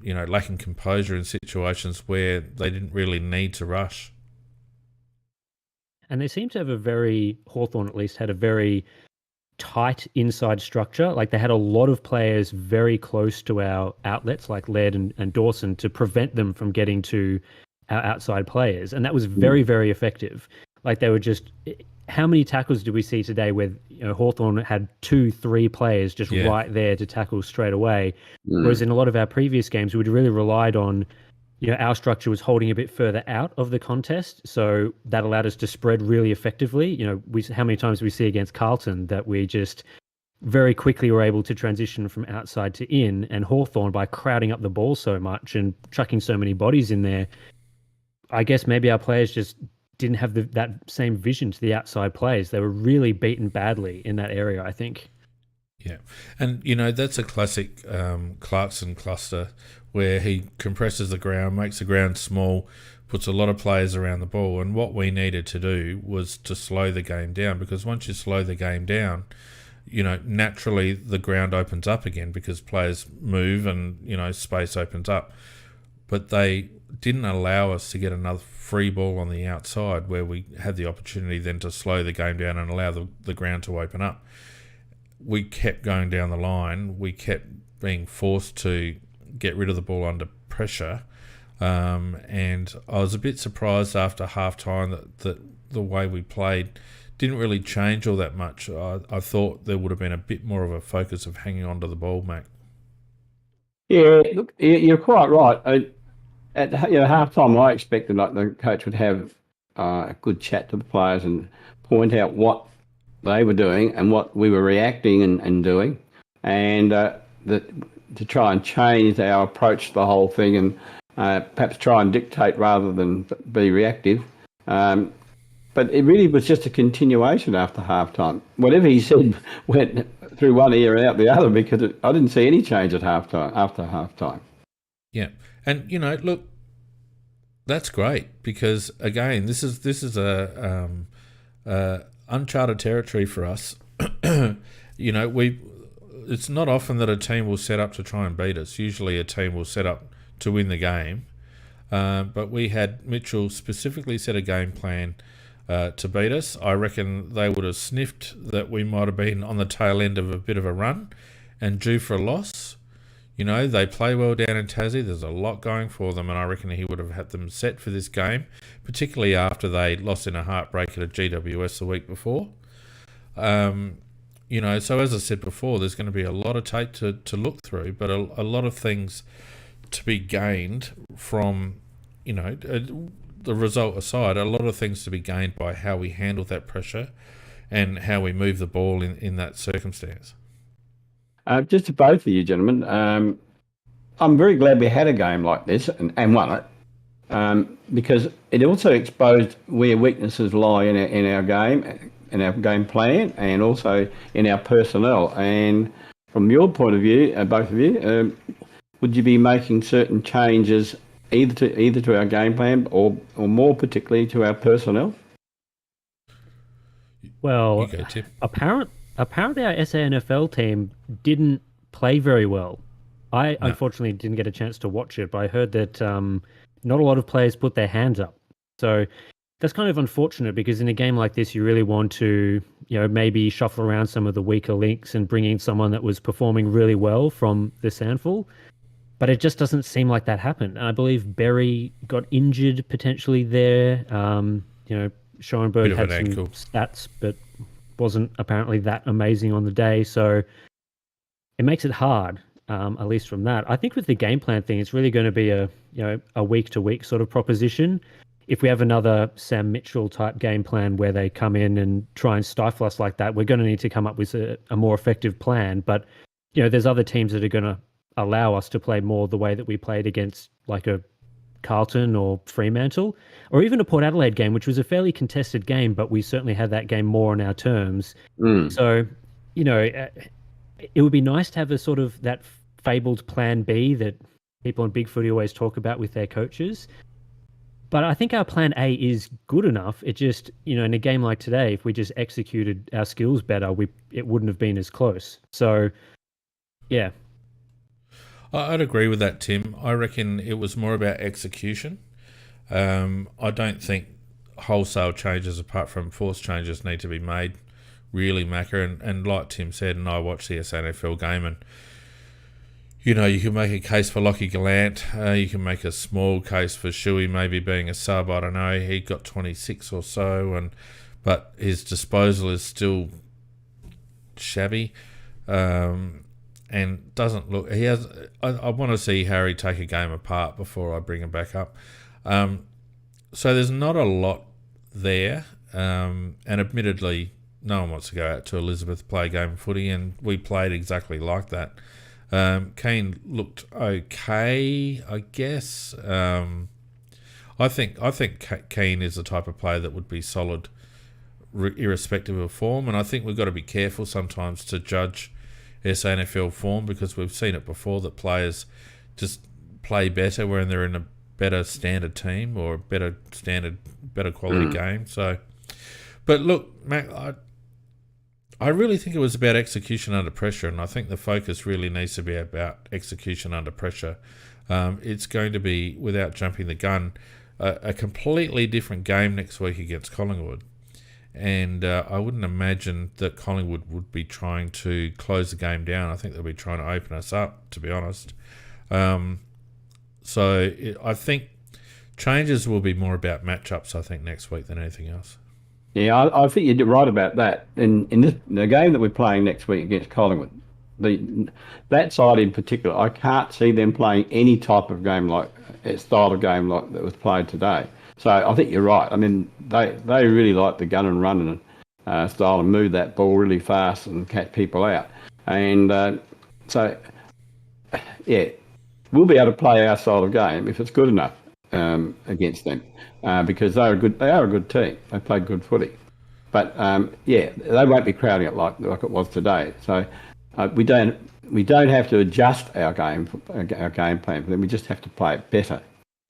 lacking composure in situations where they didn't really need to rush. And they seem to have Hawthorn at least had a very tight inside structure. Like they had a lot of players very close to our outlets, like Laird and Dawson, to prevent them from getting to our outside players. And that was very, very effective. Like they were just... How many tackles did we see today where Hawthorn had 2-3 players just right there to tackle straight away? Whereas in a lot of our previous games, we'd really relied on, our structure was holding a bit further out of the contest. So that allowed us to spread really effectively. How many times we see against Carlton that we just very quickly were able to transition from outside to in, and Hawthorn, by crowding up the ball so much and chucking so many bodies in there, I guess maybe our players just didn't have that same vision to the outside players. They were really beaten badly in that area, I think. Yeah, and that's a classic Clarkson cluster where he compresses the ground, makes the ground small, puts a lot of players around the ball, and what we needed to do was to slow the game down, because once you slow the game down, naturally the ground opens up again because players move and, space opens up. But they didn't allow us to get another free ball on the outside where we had the opportunity then to slow the game down and allow the ground to open up. We kept going down the line. We kept being forced to get rid of the ball under pressure. And I was a bit surprised after half-time that the way we played didn't really change all that much. I thought there would have been a bit more of a focus of hanging on to the ball, Mac. Yeah, look, you're quite right. At half-time, I expected the coach would have a good chat to the players and point out what they were doing and what we were reacting and doing, and to try and change our approach to the whole thing and perhaps try and dictate rather than be reactive. But it really was just a continuation after half-time. Whatever he said through one ear and out the other because I didn't see any change at after half time. Yeah, and look, that's great because again, this is a uncharted territory for us. It's not often that a team will set up to try and beat us. Usually, a team will set up to win the game. But we had Mitchell specifically set a game plan to beat us. I reckon they would have sniffed that we might have been on the tail end of a bit of a run and due for a loss. They play well down in Tassie. There's a lot going for them, and I reckon he would have had them set for this game, particularly after they lost in a heartbreaker to GWS the week before. So as I said before, there's going to be a lot of tape to look through, but a lot of things to be gained from, the result aside, a lot of things to be gained by how we handle that pressure and how we move the ball in that circumstance. Just to both of you gentlemen, I'm very glad we had a game like this and won it, because it also exposed where weaknesses lie in our game, in our game plan, and also in our personnel. And from your point of view, both of you, would you be making certain changes either to our game plan or more particularly to our personnel? Well, apparently our SANFL team didn't play very well. I unfortunately didn't get a chance to watch it, but I heard that not a lot of players put their hands up. So that's kind of unfortunate because in a game like this, you really want to, maybe shuffle around some of the weaker links and bring in someone that was performing really well from the SANFL. But it just doesn't seem like that happened. And I believe Berry got injured potentially there. Schoenberg had some stats, but wasn't apparently that amazing on the day. So it makes it hard, at least from that. I think with the game plan thing, it's really going to be a week-to-week sort of proposition. If we have another Sam Mitchell type game plan where they come in and try and stifle us like that, we're going to need to come up with a more effective plan. But, there's other teams that are going to allow us to play more the way that we played against like a Carlton or Fremantle, or even a Port Adelaide game, which was a fairly contested game, but we certainly had that game more on our terms. So, it would be nice to have a sort of that fabled plan B that people in Big Footy always talk about with their coaches. But I think our plan A is good enough. It just, in a game like today, if we just executed our skills better, it wouldn't have been as close. So, yeah. I'd agree with that, Tim. I reckon it was more about execution. I don't think wholesale changes apart from forced changes need to be made, really, Macca. And like Tim said, and I watched the SANFL game, and, you can make a case for Lockie Gallant. You can make a small case for Shuey maybe being a sub. I don't know. He got 26 or so, but his disposal is still shabby. And doesn't look. I want to see Harry take a game apart before I bring him back up. So there's not a lot there. And admittedly, no one wants to go out to Elizabeth to play a game of footy, and we played exactly like that. Keane looked okay, I guess. I think Keane is the type of player that would be solid, irrespective of form. And I think we've got to be careful sometimes to judge SANFL form, because we've seen it before that players just play better when they're in a better standard team or a better quality game. So, but look, Mac, I really think it was about execution under pressure, and I think the focus really needs to be about execution under pressure. It's going to be, without jumping the gun, a completely different game next week against Collingwood. And I wouldn't imagine that Collingwood would be trying to close the game down. I think they'll be trying to open us up, to be honest. I think changes will be more about matchups, I think, next week than anything else. Yeah, I think you're right about that. In the game that we're playing next week against Collingwood, that side in particular, I can't see them playing any type of game like style of game like that was played today. So I think you're right. I mean, they really like the gun and run and style and move that ball really fast and catch people out. And so, yeah, we'll be able to play our style of game if it's good enough against them, because they are a good team. They play good footy. But they won't be crowding it like it was today. So we don't have to adjust our game plan for them. We just have to play it better.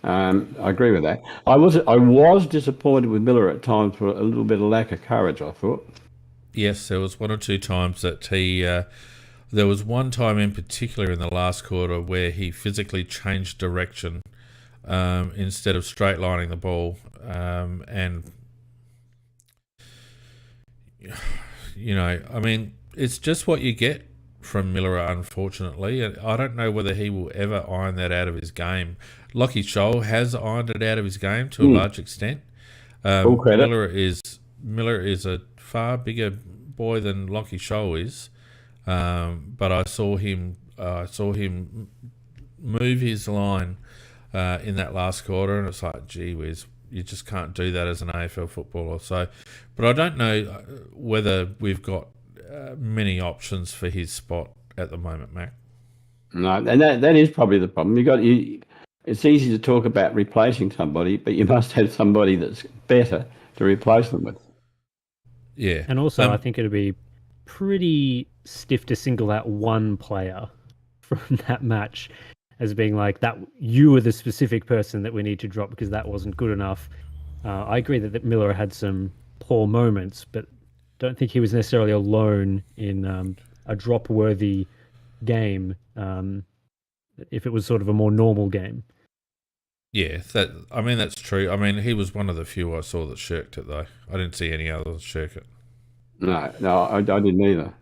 I agree with that. I was disappointed with Miller at times for a little bit of lack of courage, I thought. Yes, there was one or two times that he. There was one time in particular in the last quarter where he physically changed direction instead of straight lining the ball, and I mean, it's just what you get from Miller, unfortunately. I don't know whether he will ever iron that out of his game. Lockie Scholl has ironed it out of his game to a large extent. Full credit. Miller is a far bigger boy than Lockie Scholl is, but I saw him move his line in that last quarter, and it's like, gee whiz, you just can't do that as an AFL footballer. So, but I don't know whether we've got many options for his spot at the moment, Mac. No, and that is probably the problem. It's easy to talk about replacing somebody, but you must have somebody that's better to replace them with. Yeah. And also, I think it'd be pretty stiff to single out one player from that match as being like, that you were the specific person that we need to drop because that wasn't good enough. I agree that Miller had some poor moments, but don't think he was necessarily alone in a drop-worthy game if it was sort of a more normal game. Yeah, that's true. I mean, he was one of the few I saw that shirked it, though. I didn't see any others shirk it. No, I didn't either.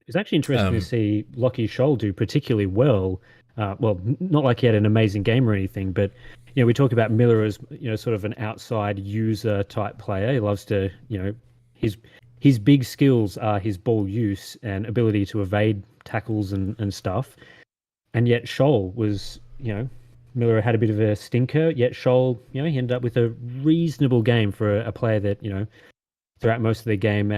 It's actually interesting to see Lockie Scholl do particularly well. Well, not like he had an amazing game or anything, but we talk about Miller as sort of an outside user type player. He loves to, his big skills are his ball use and ability to evade tackles and stuff. And yet Scholl was, Miller had a bit of a stinker, yet Scholl, he ended up with a reasonable game for a player that, throughout most of the game,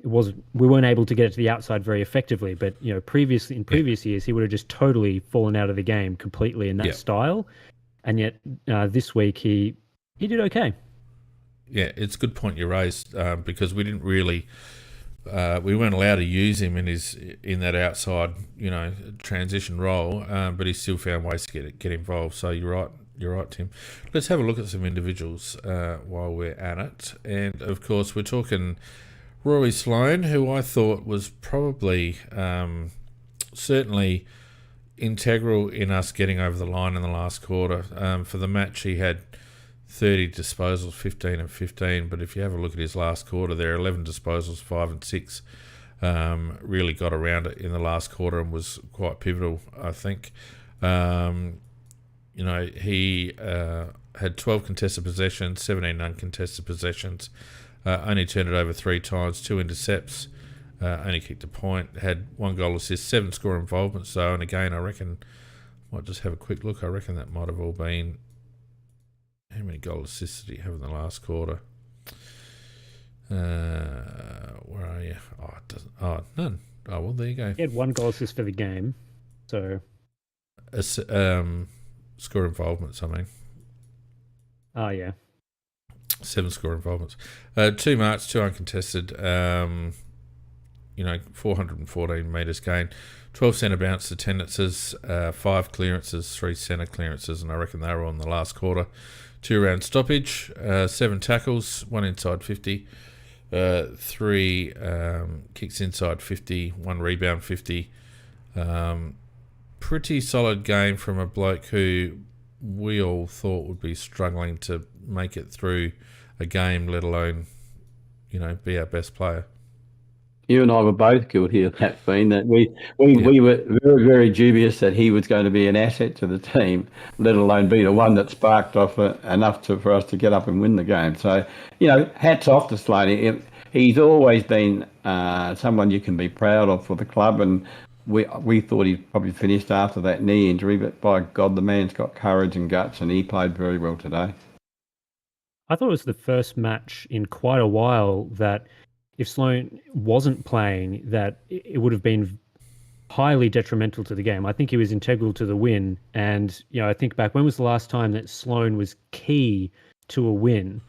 we weren't able to get it to the outside very effectively. But, in previous years, he would have just totally fallen out of the game completely in that style. And yet this week he did okay. Yeah, it's a good point you raised because we didn't really... we weren't allowed to use him in that outside, transition role, but he still found ways to get involved. So you're right, Tim. Let's have a look at some individuals while we're at it. And of course, we're talking Rory Sloane, who I thought was probably certainly integral in us getting over the line in the last quarter. For the match, he had 30 disposals, 15 and 15, but if you have a look at his last quarter, there are 11 disposals, 5 and 6. Really got around it in the last quarter and was quite pivotal, I think. He had 12 contested possessions, 17 uncontested possessions, only turned it over 3 times, 2 intercepts, only kicked a point, had 1 goal assist, 7 score involvements. So, and again, I reckon, might just have a quick look, I reckon that might have all been... How many goal assists did he have in the last quarter? Where are you? Oh, it doesn't. Oh, none. Oh, well, there you go. He had 1 goal assist for the game. So, score involvements, I mean. Oh, yeah. 7 score involvements. 2 marks, 2 uncontested. 414 metres gained. 12 centre bounce attendances, 5 clearances, 3 centre clearances, and I reckon they were on the last quarter. 2 round stoppage, 7 tackles, 1 inside 50, 3 kicks inside 50, 1 rebound 50. Pretty solid game from a bloke who we all thought would be struggling to make it through a game, let alone, be our best player. You and I were both guilty of that, Fiend, that we were very, very dubious that he was going to be an asset to the team, let alone be the one that sparked off enough for us to get up and win the game. So, hats off to Sloane. He's always been someone you can be proud of for the club, and we thought he'd probably finished after that knee injury, but by God, the man's got courage and guts, and he played very well today. I thought it was the first match in quite a while that if Sloane wasn't playing, that it would have been highly detrimental to the game. I think he was integral to the win. And, I think back, when was the last time that Sloane was key to a win?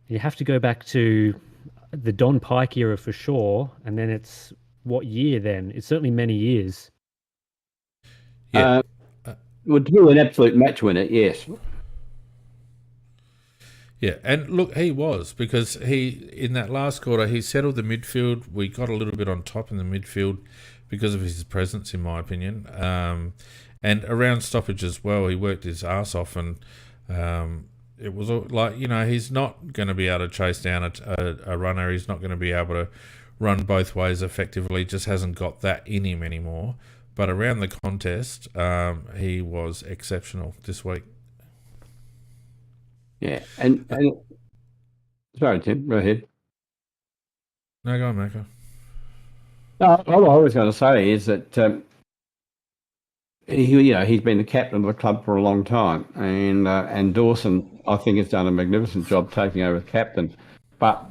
You have to go back to, the Don Pike era for sure, and then it's what year then? It's certainly many years. Yeah. Would do an absolute match winner, yes. Yeah, and look, he was, because in that last quarter, he settled the midfield. We got a little bit on top in the midfield because of his presence, in my opinion. And around stoppage as well, he worked his ass off, and it was like, he's not going to be able to chase down a runner. He's not going to be able to run both ways effectively. Just hasn't got that in him anymore. But around the contest, he was exceptional this week. Yeah, and sorry, Tim, go ahead. No, go on, Mako. No, all I was going to say is that he's been the captain of the club for a long time, and Dawson, I think, has done a magnificent job taking over as captain. But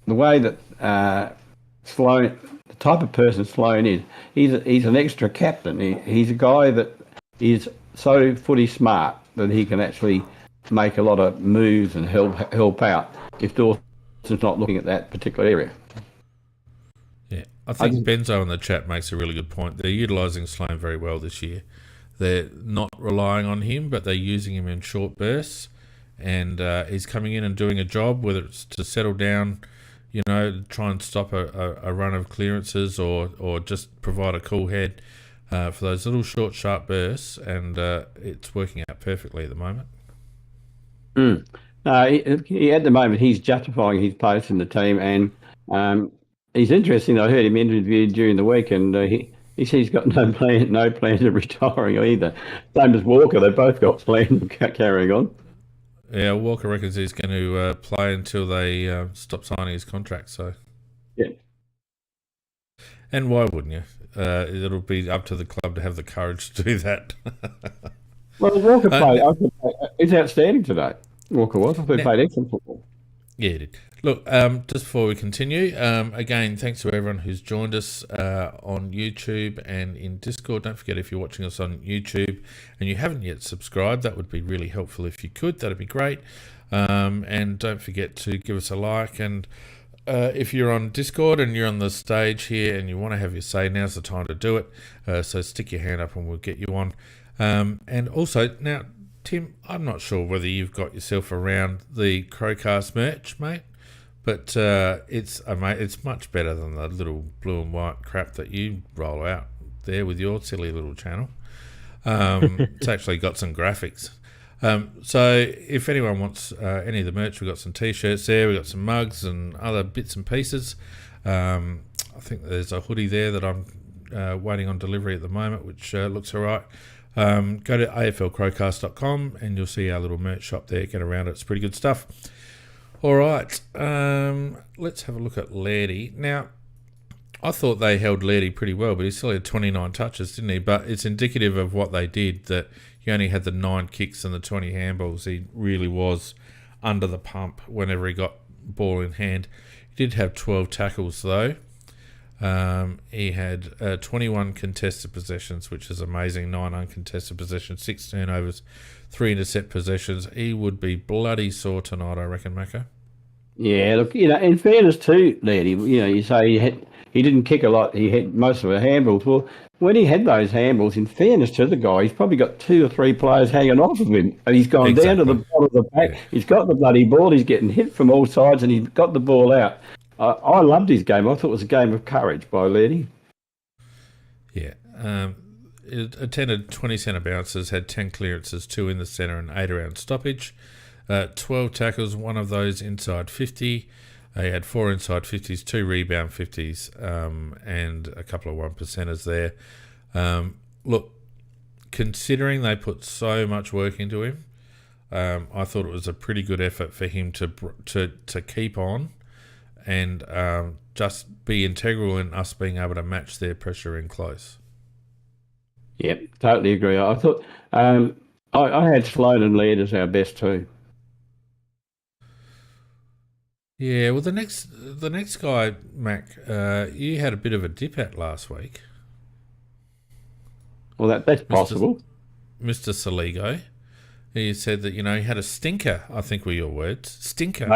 the way that Sloan, the type of person Sloan is, he's an extra captain. He's a guy that is so footy smart that he can actually make a lot of moves and help out if Dawson's not looking at that particular area. Yeah, I think Benzo in the chat makes a really good point. They're utilising Sloan very well this year. They're not relying on him, but they're using him in short bursts, and he's coming in and doing a job, whether it's to settle down, try and stop a run of clearances, or just provide a cool head for those little short, sharp bursts, and it's working out perfectly at the moment. He, at the moment, he's justifying his place in the team, and he's interesting. I heard him interviewed during the week, and he says he's got no plans of retiring either. Same as Walker, they both got plans of carrying on. Yeah, Walker reckons he's going to play until they stop signing his contract. So, yeah. And why wouldn't you? It'll be up to the club to have the courage to do that. Well, Walker played. He's outstanding today. Walker was. I thought he played excellent football. Yeah, he did. Look, just before we continue, again, thanks to everyone who's joined us on YouTube and in Discord. Don't forget, if you're watching us on YouTube and you haven't yet subscribed, that would be really helpful if you could. That'd be great. And don't forget to give us a like. And if you're on Discord and you're on the stage here and you want to have your say, now's the time to do it. So stick your hand up and we'll get you on. And also, now, Tim, I'm not sure whether you've got yourself around the CrowCast merch, mate, but it's much better than the little blue and white crap that you roll out there with your silly little channel. It's actually got some graphics. So if anyone wants any of the merch, we've got some T-shirts there, we've got some mugs and other bits and pieces. I think there's a hoodie there that I'm waiting on delivery at the moment, which looks all right. Go to aflcrowcast.com and you'll see our little merch shop there. Get around it. It's pretty good stuff. All right. Let's have a look at Lairdy. Now, I thought they held Lairdy pretty well, but he still had 29 touches, didn't he? But it's indicative of what they did, that he only had the 9 kicks and the 20 handballs. He really was under the pump whenever he got ball in hand. He did have 12 tackles, though. He had 21 contested possessions, which is amazing. 9 uncontested possessions, 6 turnovers, 3 intercept possessions. He would be bloody sore tonight, I reckon, Mako. Yeah, look, in fairness to Lairdy, you say he didn't kick a lot. He had most of the handballs. Well, when he had those handballs, in fairness to the guy, he's probably got 2 or 3 players hanging off of him, and he's gone down to the bottom of the pack. Yeah. He's got the bloody ball. He's getting hit from all sides, and he's got the ball out. I loved his game. I thought it was a game of courage by Lairdy. Yeah. It attended 20 centre bounces, had 10 clearances, 2 in the centre and 8 around stoppage. 12 tackles, 1 of those inside 50. He had 4 inside 50s, 2 rebound 50s, and a couple of 1%ers there. Look, considering they put so much work into him, I thought it was a pretty good effort for him to keep on and just be integral in us being able to match their pressure in close. Yep, totally agree. I thought I had Sloan and Laird as our best two. Yeah, well, the next guy, Mac, you had a bit of a dip at last week. Well, that's possible. Mr. Saligo, he said that he had a stinker. I think were your words, stinker.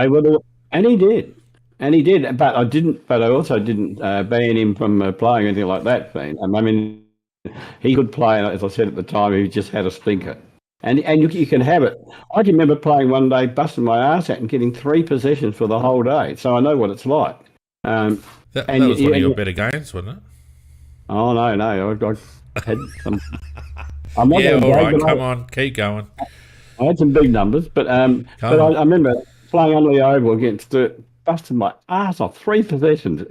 And he did. And he did, but I didn't. But I also didn't ban him from playing anything like that. I mean, he could play, as I said at the time. He just had a stinker, and you can have it. I can remember playing one day, busting my ass out and getting 3 possessions for the whole day. So I know what it's like. That was one of your better games, wasn't it? Oh no, I had some. I'm not yeah, all brag, right. Come on, keep going. I had some big numbers, but I remember playing under the oval against busting my ass off 3 possessions,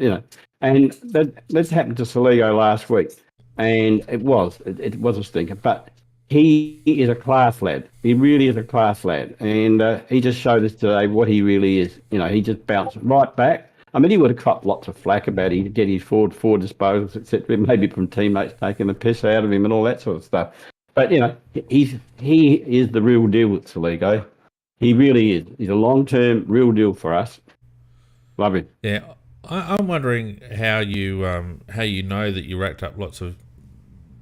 and that happened to Saligo last week, and it was a stinker. But he is a class lad. He really is a class lad, and he just showed us today what he really is. He just bounced right back. I mean, he would have copped lots of flack about he get his forward disposals, etc. Maybe from teammates taking the piss out of him and all that sort of stuff. But he is the real deal with Saligo. He really is. He's a long-term real deal for us. Love him. Yeah, I'm wondering how you know that you racked up lots of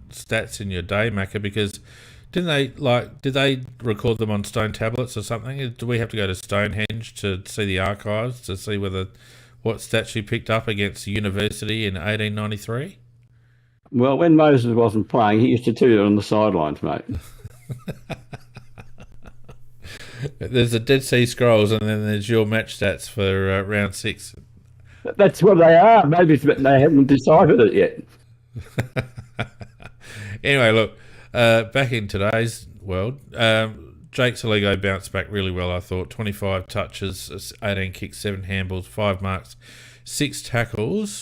stats in your day, Macca, because did they record them on stone tablets or something? Do we have to go to Stonehenge to see the archives to see what stats you picked up against the university in 1893? Well, when Moses wasn't playing, he used to do it on the sidelines, mate. There's the Dead Sea Scrolls, and then there's your match stats for round 6. That's what they are. Maybe they haven't decided it yet. Anyway, look, back in today's world, Jake Saligo bounced back really well, I thought. 25 touches, 18 kicks, 7 handballs, 5 marks, 6 tackles.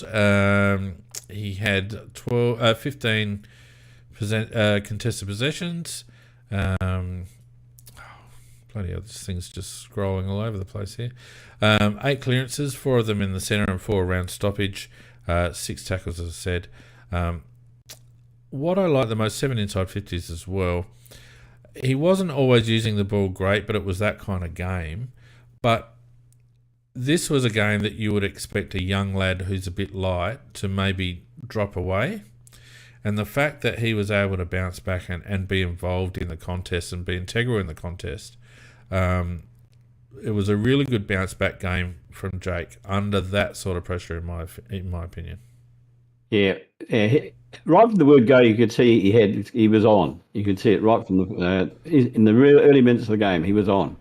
He had 15 contested possessions. Bloody hell, this thing's just scrolling all over the place here. 8 clearances, 4 of them in the centre and 4 around stoppage. 6 tackles, as I said. What I like the most, 7 inside 50s as well. He wasn't always using the ball great, but it was that kind of game. But this was a game that you would expect a young lad who's a bit light to maybe drop away. And the fact that he was able to bounce back and be involved in the contest and be integral in the contest, it was a really good bounce back game from Jake under that sort of pressure, in my opinion. Yeah. Right from the word go, you could see he was on. You could see it right from in the real early minutes of the game. He was on.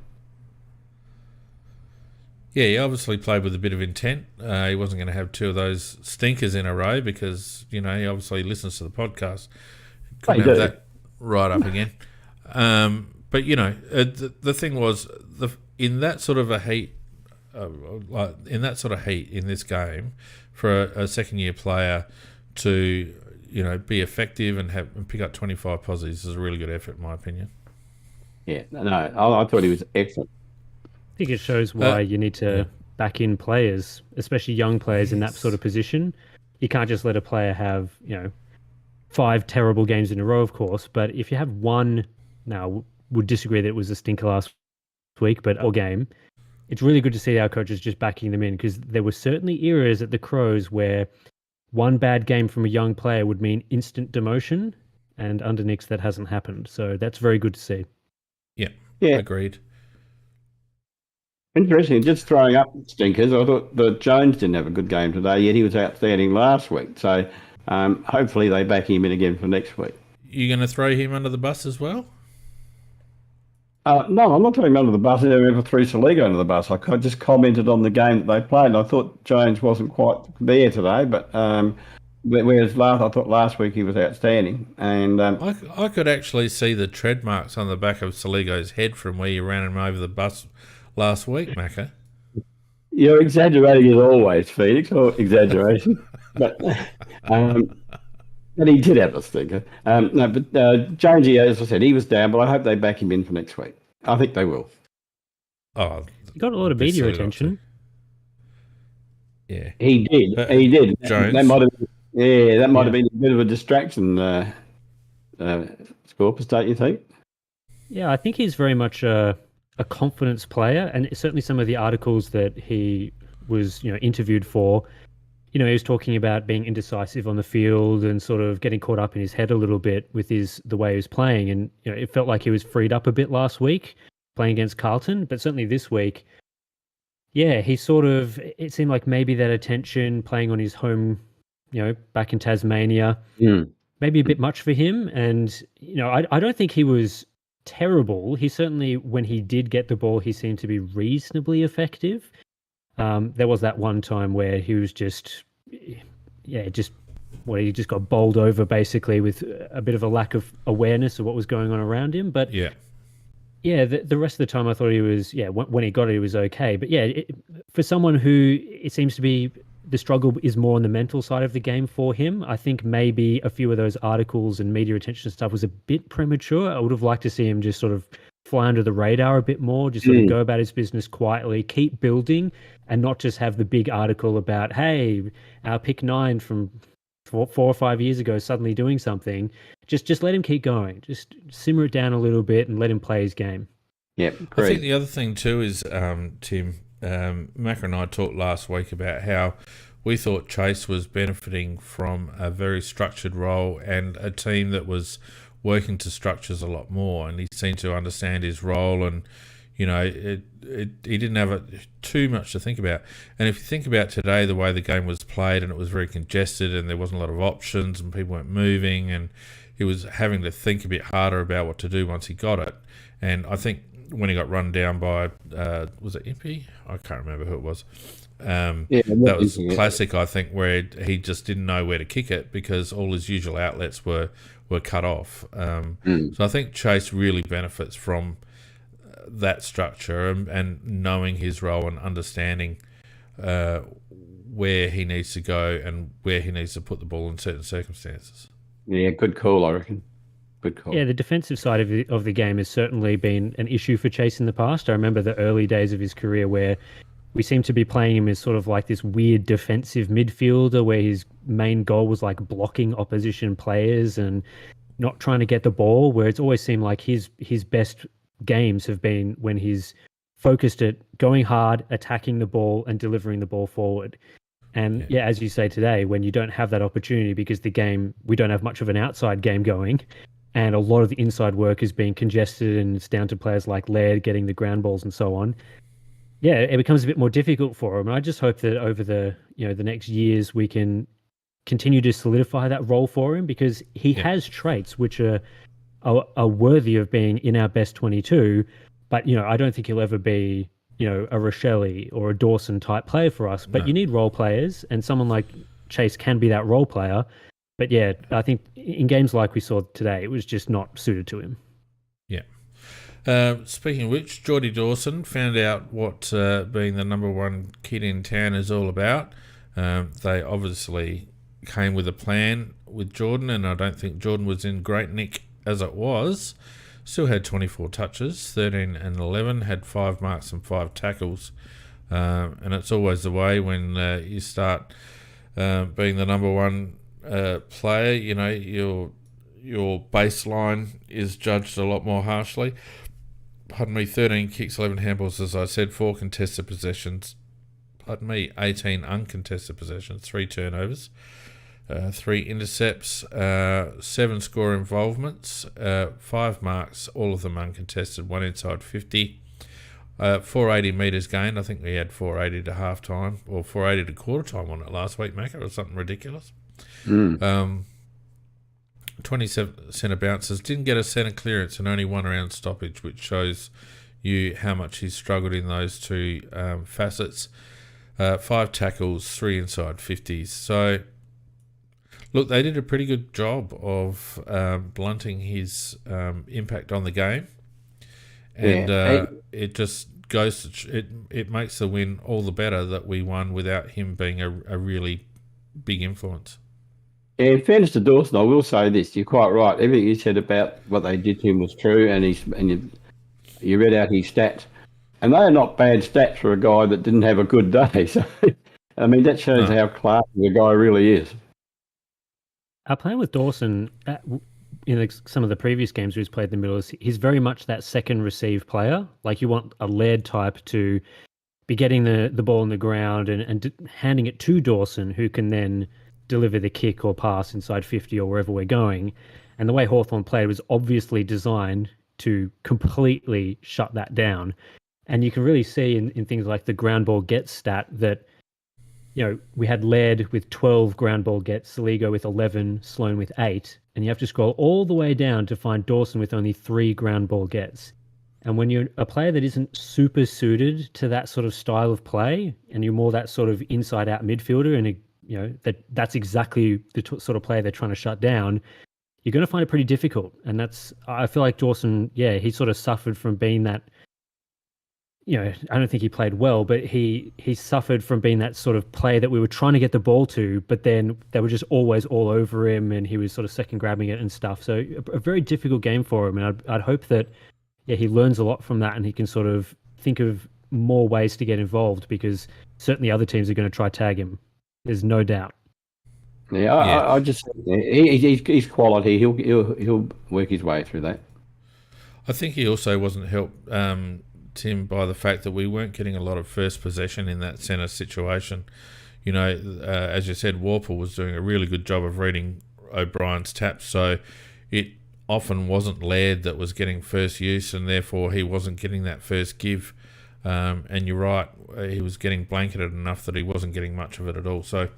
Yeah, he obviously played with a bit of intent. He wasn't going to have 2 of those stinkers in a row because, he obviously listens to the podcast. Couldn't have that right up again. But, the thing was, in that sort of heat in this game, for a second-year player to, be effective and pick up 25 positives is a really good effort, in my opinion. Yeah, I thought he was excellent. I think it shows why you need to back in players, especially young players in that sort of position. You can't just let a player have, 5 terrible games in a row, of course. But if you have one, now would disagree that it was a stinker last week, but all game, it's really good to see our coaches just backing them in, because there were certainly eras at the Crows where one bad game from a young player would mean instant demotion, and under Nix that hasn't happened. So that's very good to see. Yeah. Agreed. Interesting, just throwing up stinkers. I thought that Jones didn't have a good game today, yet he was outstanding last week. So hopefully they back him in again for next week. You going to throw him under the bus as well? No, I'm not throwing him under the bus. I never threw Saligo under the bus. I just commented on the game that they played, and I thought Jones wasn't quite there today. But whereas I thought last week he was outstanding. And I could actually see the tread marks on the back of Saligo's head from where you ran him over the bus last week, Macca. You're exaggerating as always, Phoenix, or exaggeration. but he did have a stinker. Jonesy, as I said, he was down, but I hope they back him in for next week. I think they will. Oh, he got a lot of media attention. Yeah. He did. He did. Jones. That might have been a bit of a distraction, Scorpus, don't you think? Yeah, I think he's very much a confidence player, and certainly some of the articles that he was, interviewed for, he was talking about being indecisive on the field and sort of getting caught up in his head a little bit with the way he was playing. And, it felt like he was freed up a bit last week playing against Carlton, but certainly this week Yeah, he sort of, it seemed like maybe that attention playing on his home, back in Tasmania, Mm. maybe a bit much for him. And, I don't think he was terrible. He certainly, when he did get the ball, he seemed to be reasonably effective. There was that one time where he was he just got bowled over basically with a bit of a lack of awareness of what was going on around him. But yeah, the rest of the time I thought he was, when he got it, he was okay. But yeah, for someone who it seems to be the struggle is more on the mental side of the game for him, I think maybe a few of those articles and media attention stuff was a bit premature. I would have liked to see him just sort of fly under the radar a bit more, just sort of go about his business quietly, keep building, and not just have the big article about, hey, our pick 9 from 4 or 5 years ago suddenly doing something. Just let him keep going. Just simmer it down a little bit and let him play his game. Yeah, I think the other thing too is, Tim, Macca and I talked last week about how we thought Chase was benefiting from a very structured role and a team that was working to structures a lot more, and he seemed to understand his role, and he didn't have too much to think about. And if you think about today, the way the game was played, and it was very congested, and there wasn't a lot of options, and people weren't moving, and he was having to think a bit harder about what to do once he got it. And I think when he got run down by, was it Impey? I can't remember who it was. That was classic, I think, where he just didn't know where to kick it because all his usual outlets were cut off. So I think Chase really benefits from that structure and knowing his role and understanding where he needs to go and where he needs to put the ball in certain circumstances. Yeah, good call, I reckon. Good call. Yeah, the defensive side of the game has certainly been an issue for Chase in the past. I remember the early days of his career where we seemed to be playing him as sort of like this weird defensive midfielder where his main goal was like blocking opposition players and not trying to get the ball, where it's always seemed like his best games have been when he's focused at going hard, attacking the ball and delivering the ball forward. And yeah, as you say today, when you don't have that opportunity because we don't have much of an outside game going, and a lot of the inside work is being congested and it's down to players like Laird getting the ground balls and so on. Yeah, it becomes a bit more difficult for him. And I just hope that over the next years we can continue to solidify that role for him because he has traits which are worthy of being in our best 22. But I don't think he'll ever be a Rochelle or a Dawson type player for us. But you need role players, and someone like Chase can be that role player. But yeah, I think in games like we saw today, it was just not suited to him. Yeah. Speaking of which, Geordie Dawson found out what being the number one kid in town is all about. They obviously came with a plan with Jordan, and I don't think Jordan was in great nick as it was. Still had 24 touches, 13 and 11, had 5 marks and 5 tackles. And it's always the way when you start being the number one player, your baseline is judged a lot more harshly. 13 kicks, 11 handballs, as I said, 4 contested possessions. 18 uncontested possessions, 3 turnovers, 3 intercepts, 7 score involvements, 5 marks, all of them uncontested, 1 inside 50, 480 metres gained. I think we had 480 to half time or 480 to quarter time on it last week, Macca, or something ridiculous. 27 centre bounces, didn't get a centre clearance and only 1 around stoppage, which shows you how much he's struggled in those 2 facets. 5 tackles, 3 inside 50s. So, look, they did a pretty good job of blunting his impact on the game. And it just goes to, it makes the win all the better that we won without him being a really big influence. Yeah, in fairness to Dawson, I will say this: you're quite right. Everything you said about what they did to him was true, and you read out his stats, and they are not bad stats for a guy that didn't have a good day. So, I mean, that shows how classy the guy really is. Playing with Dawson in some of the previous games he's played in the middle, he's very much that second receive player. Like you want a Laird type to be getting the ball on the ground and handing it to Dawson, who can then deliver the kick or pass inside 50 or wherever we're going. And the way Hawthorn played was obviously designed to completely shut that down. And you can really see in things like the ground ball gets stat that, we had Laird with 12 ground ball gets, Saligo with 11, Sloan with 8. And you have to scroll all the way down to find Dawson with only 3 ground ball gets. And when you're a player that isn't super suited to that sort of style of play, and you're more that sort of inside-out midfielder, and that's exactly the sort of player they're trying to shut down, you're going to find it pretty difficult. And I feel like Dawson, he sort of suffered from being that. I don't think he played well, but he suffered from being that sort of player that we were trying to get the ball to, but then they were just always all over him, and he was sort of second grabbing it and stuff. So a very difficult game for him, and I'd hope that he learns a lot from that, and he can sort of think of more ways to get involved, because certainly other teams are going to try tag him. There's no doubt. Yeah, I just he's quality. He'll work his way through that. I think he also wasn't helped, Tim, by the fact that we weren't getting a lot of first possession in that centre situation. As you said, Warple was doing a really good job of reading O'Brien's taps, so it often wasn't Laird that was getting first use, and therefore he wasn't getting that first give. And you're right, he was getting blanketed enough that he wasn't getting much of it at all. So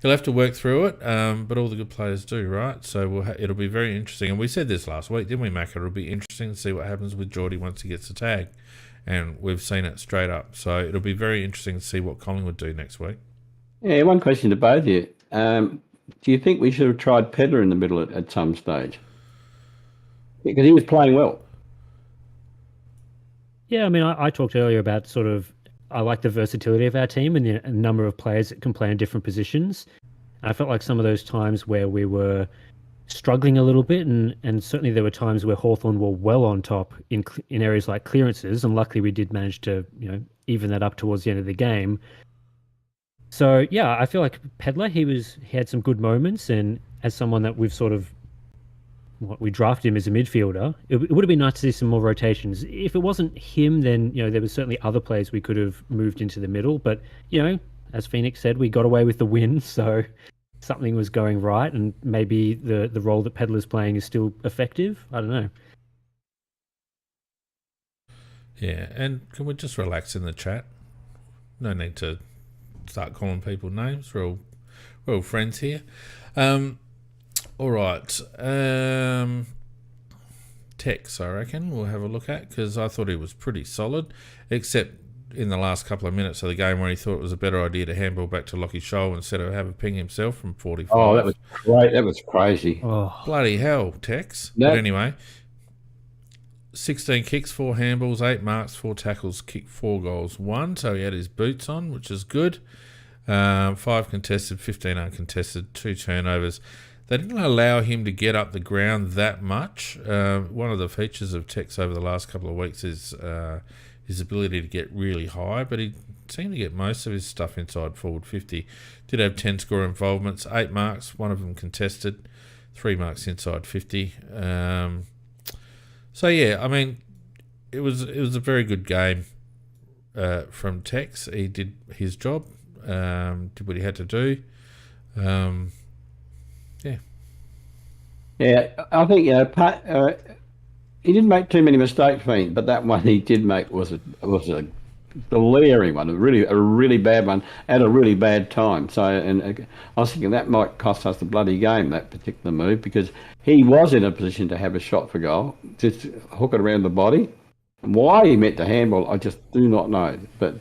he'll have to work through it, but all the good players do, right? So it'll be very interesting. And we said this last week, didn't we, Mac? It'll be interesting to see what happens with Geordie once he gets the tag. And we've seen it straight up. So it'll be very interesting to see what Collingwood do next week. Yeah, one question to both of you. Do you think we should have tried Pedler in the middle at some stage? Because he was playing well. Yeah, I mean, I talked earlier about sort of, I like the versatility of our team and the number of players that can play in different positions. I felt like some of those times where we were struggling a little bit, and certainly there were times where Hawthorn were well on top in areas like clearances, and luckily we did manage to even that up towards the end of the game. So yeah, I feel like Pedler, he had some good moments, and as someone that we've sort of we drafted him as a midfielder, it would have been nice to see some more rotations. If it wasn't him, then there was certainly other players we could have moved into the middle, but as Phoenix said, we got away with the win, so something was going right, and maybe the role that Pedler's playing is still effective. I don't know. Yeah, and can we just relax in the chat? No need to start calling people names. We're all friends here. All right. Tex, I reckon, we'll have a look at, because I thought he was pretty solid, except in the last couple of minutes of the game where he thought it was a better idea to handball back to Lockie Shoal instead of have a ping himself from 45. Oh, that was great. That was crazy. Oh. Bloody hell, Tex. No. But anyway, 16 kicks, 4 handballs, 8 marks, 4 tackles, kicked 4 goals, 1. So he had his boots on, which is good. 5 contested, 15 uncontested, 2 turnovers. They didn't allow him to get up the ground that much. One of the features of Tex over the last couple of weeks is his ability to get really high, but he seemed to get most of his stuff inside forward 50. Did have 10 score involvements, 8 marks, 1 of them contested, 3 marks inside 50. So yeah, I mean, it was a very good game from Tex. He did his job, did what he had to do. Yeah, I think he didn't make too many mistakes, but that one he did make was a glaring one, a really bad one at a really bad time. So, and I was thinking that might cost us the bloody game, that particular move, because he was in a position to have a shot for goal, just hook it around the body. Why he meant to handball, I just do not know. But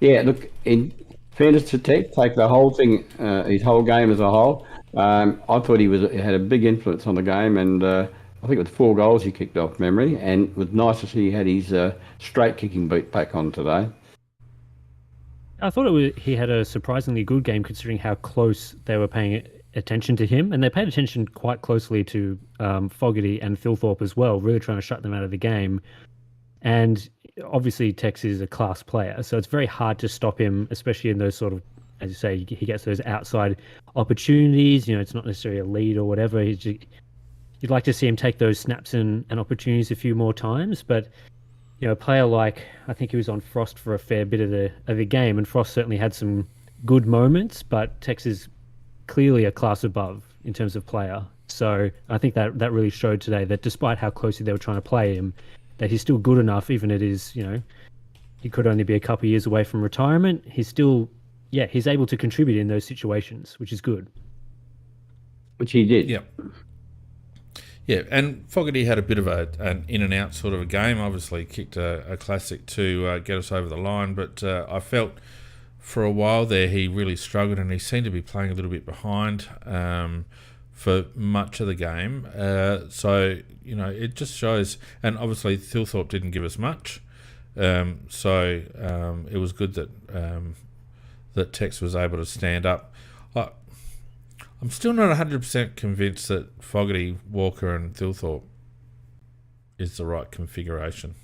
yeah, look, in fairness to Tex, take the whole thing, his whole game as a whole. I thought he had a big influence on the game, and I think with 4 goals he kicked off memory, and it was nice to see he had his straight kicking boot back on today. I thought he had a surprisingly good game considering how close they were paying attention to him, and they paid attention quite closely to Fogarty and Philthorpe as well, really trying to shut them out of the game. And obviously Tex is a class player, so it's very hard to stop him, especially in those sort of, as you say, he gets those outside opportunities. It's not necessarily a lead or whatever. You'd like to see him take those snaps and opportunities a few more times. But, a player like, I think he was on Frost for a fair bit of the game, and Frost certainly had some good moments, but Tex is clearly a class above in terms of player. So I think that really showed today that despite how closely they were trying to play him, that he's still good enough, even at his, he could only be a couple of years away from retirement. He's still, he's able to contribute in those situations, which is good. Which he did. Yep. Yeah, and Fogarty had a bit of an in and out sort of a game. Obviously, kicked a classic to get us over the line, but I felt for a while there he really struggled, and he seemed to be playing a little bit behind for much of the game. So it just shows. And obviously, Thilthorpe didn't give us much, so it was good that that Tex was able to stand up. I'm still not 100% convinced that Fogarty, Walker and Thilthorpe is the right configuration.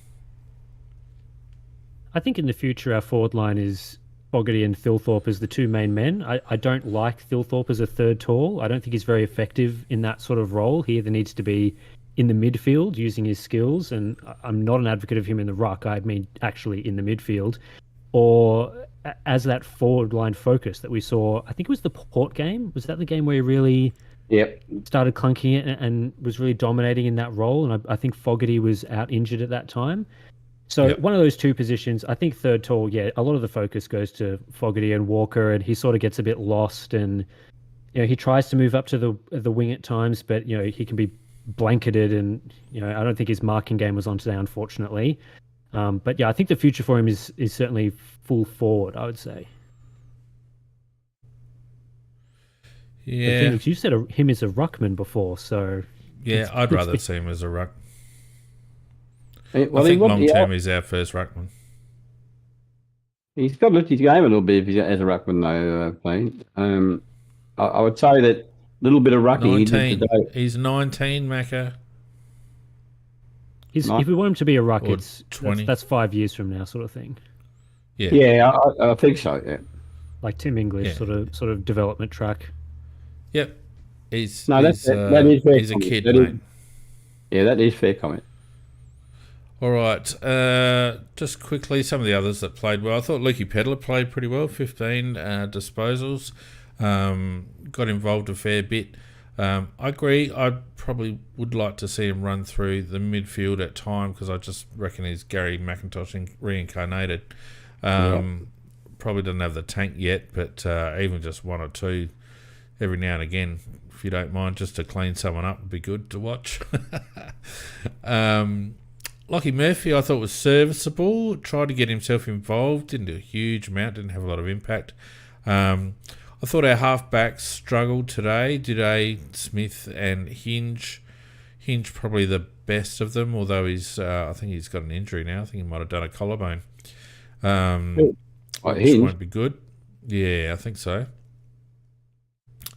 I think in the future our forward line is Fogarty and Thilthorpe as the two main men. I don't like Thilthorpe as a third tall. I don't think he's very effective in that sort of role. He either needs to be in the midfield using his skills, and I'm not an advocate of him in the ruck. I mean actually in the midfield, or as that forward line focus that we saw. I think it was the Port game. Was that the game where he really started clunking it and was really dominating in that role? And I think Fogarty was out injured at that time. So one of those two positions, I think third tall, a lot of the focus goes to Fogarty and Walker, and he sort of gets a bit lost, and he tries to move up to the wing at times, but he can be blanketed, and I don't think his marking game was on today, unfortunately. But I think the future for him is certainly full forward, I would say. Yeah. You said him as a ruckman before, so... Yeah, I'd rather see him as a ruck. Well, I think long term he's our first ruckman. He's got to lift his game a little bit if he's as a ruckman, though, playing. I would say that a little bit of rucking he did today. He's 19, Macca. If we want him to be a ruck, Or 20. That's 5 years from now, sort of thing. Yeah, I think so. Yeah, like Tim English, sort of development track. Yep, that is fair. He's a kid, mate. That is fair comment. All right, just quickly, some of the others that played well. I thought Lukey Pedler played pretty well, 15 disposals, got involved a fair bit. I agree, I probably would like to see him run through the midfield at time, because I just reckon he's Gary McIntosh reincarnated. Probably doesn't have the tank yet, but even just one or two every now and again, if you don't mind, just to clean someone up would be good to watch. Lockie Murphy I thought was serviceable, tried to get himself involved, didn't do a huge amount, didn't have a lot of impact. I thought our halfbacks struggled today, Smith and Hinge. Hinge probably the best of them, although I think he's got an injury now. I think he might have done a collarbone. Which won't be good. Yeah, I think so.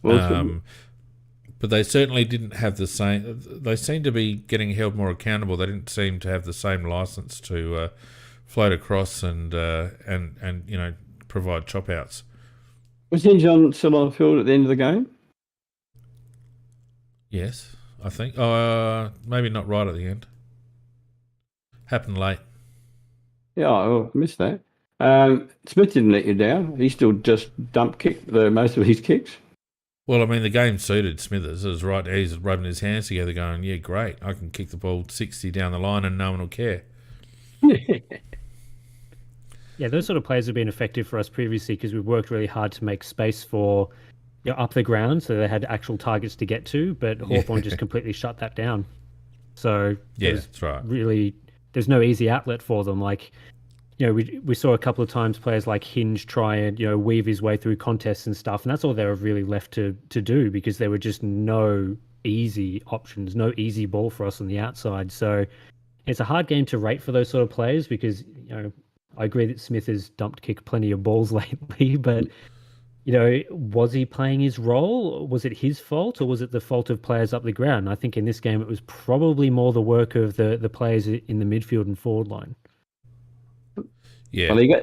But they certainly didn't have the same... They seem to be getting held more accountable. They didn't seem to have the same licence to float across and provide chop-outs. Was Hinge still on the field at the end of the game? Yes, I think. Maybe not right at the end. Happened late. Yeah, I missed that. Smith didn't let you down. He still just kicked most of his kicks. Well, I mean, the game suited Smithers. It was right. He's rubbing his hands together going, yeah, great. I can kick the ball 60 down the line and no one will care. Yeah, those sort of players have been effective for us previously because we've worked really hard to make space for up the ground, so they had actual targets to get to, but Hawthorn just completely shut that down. So that's right. Really, there's no easy outlet for them. Like, we saw a couple of times players like Hinge try and, weave his way through contests and stuff, and that's all they were really left to do because there were just no easy options, no easy ball for us on the outside. So it's a hard game to rate for those sort of players because, I agree that Smith has kicked plenty of balls lately, but, was he playing his role? Was it his fault or was it the fault of players up the ground? I think in this game it was probably more the work of the players in the midfield and forward line. Yeah. Well,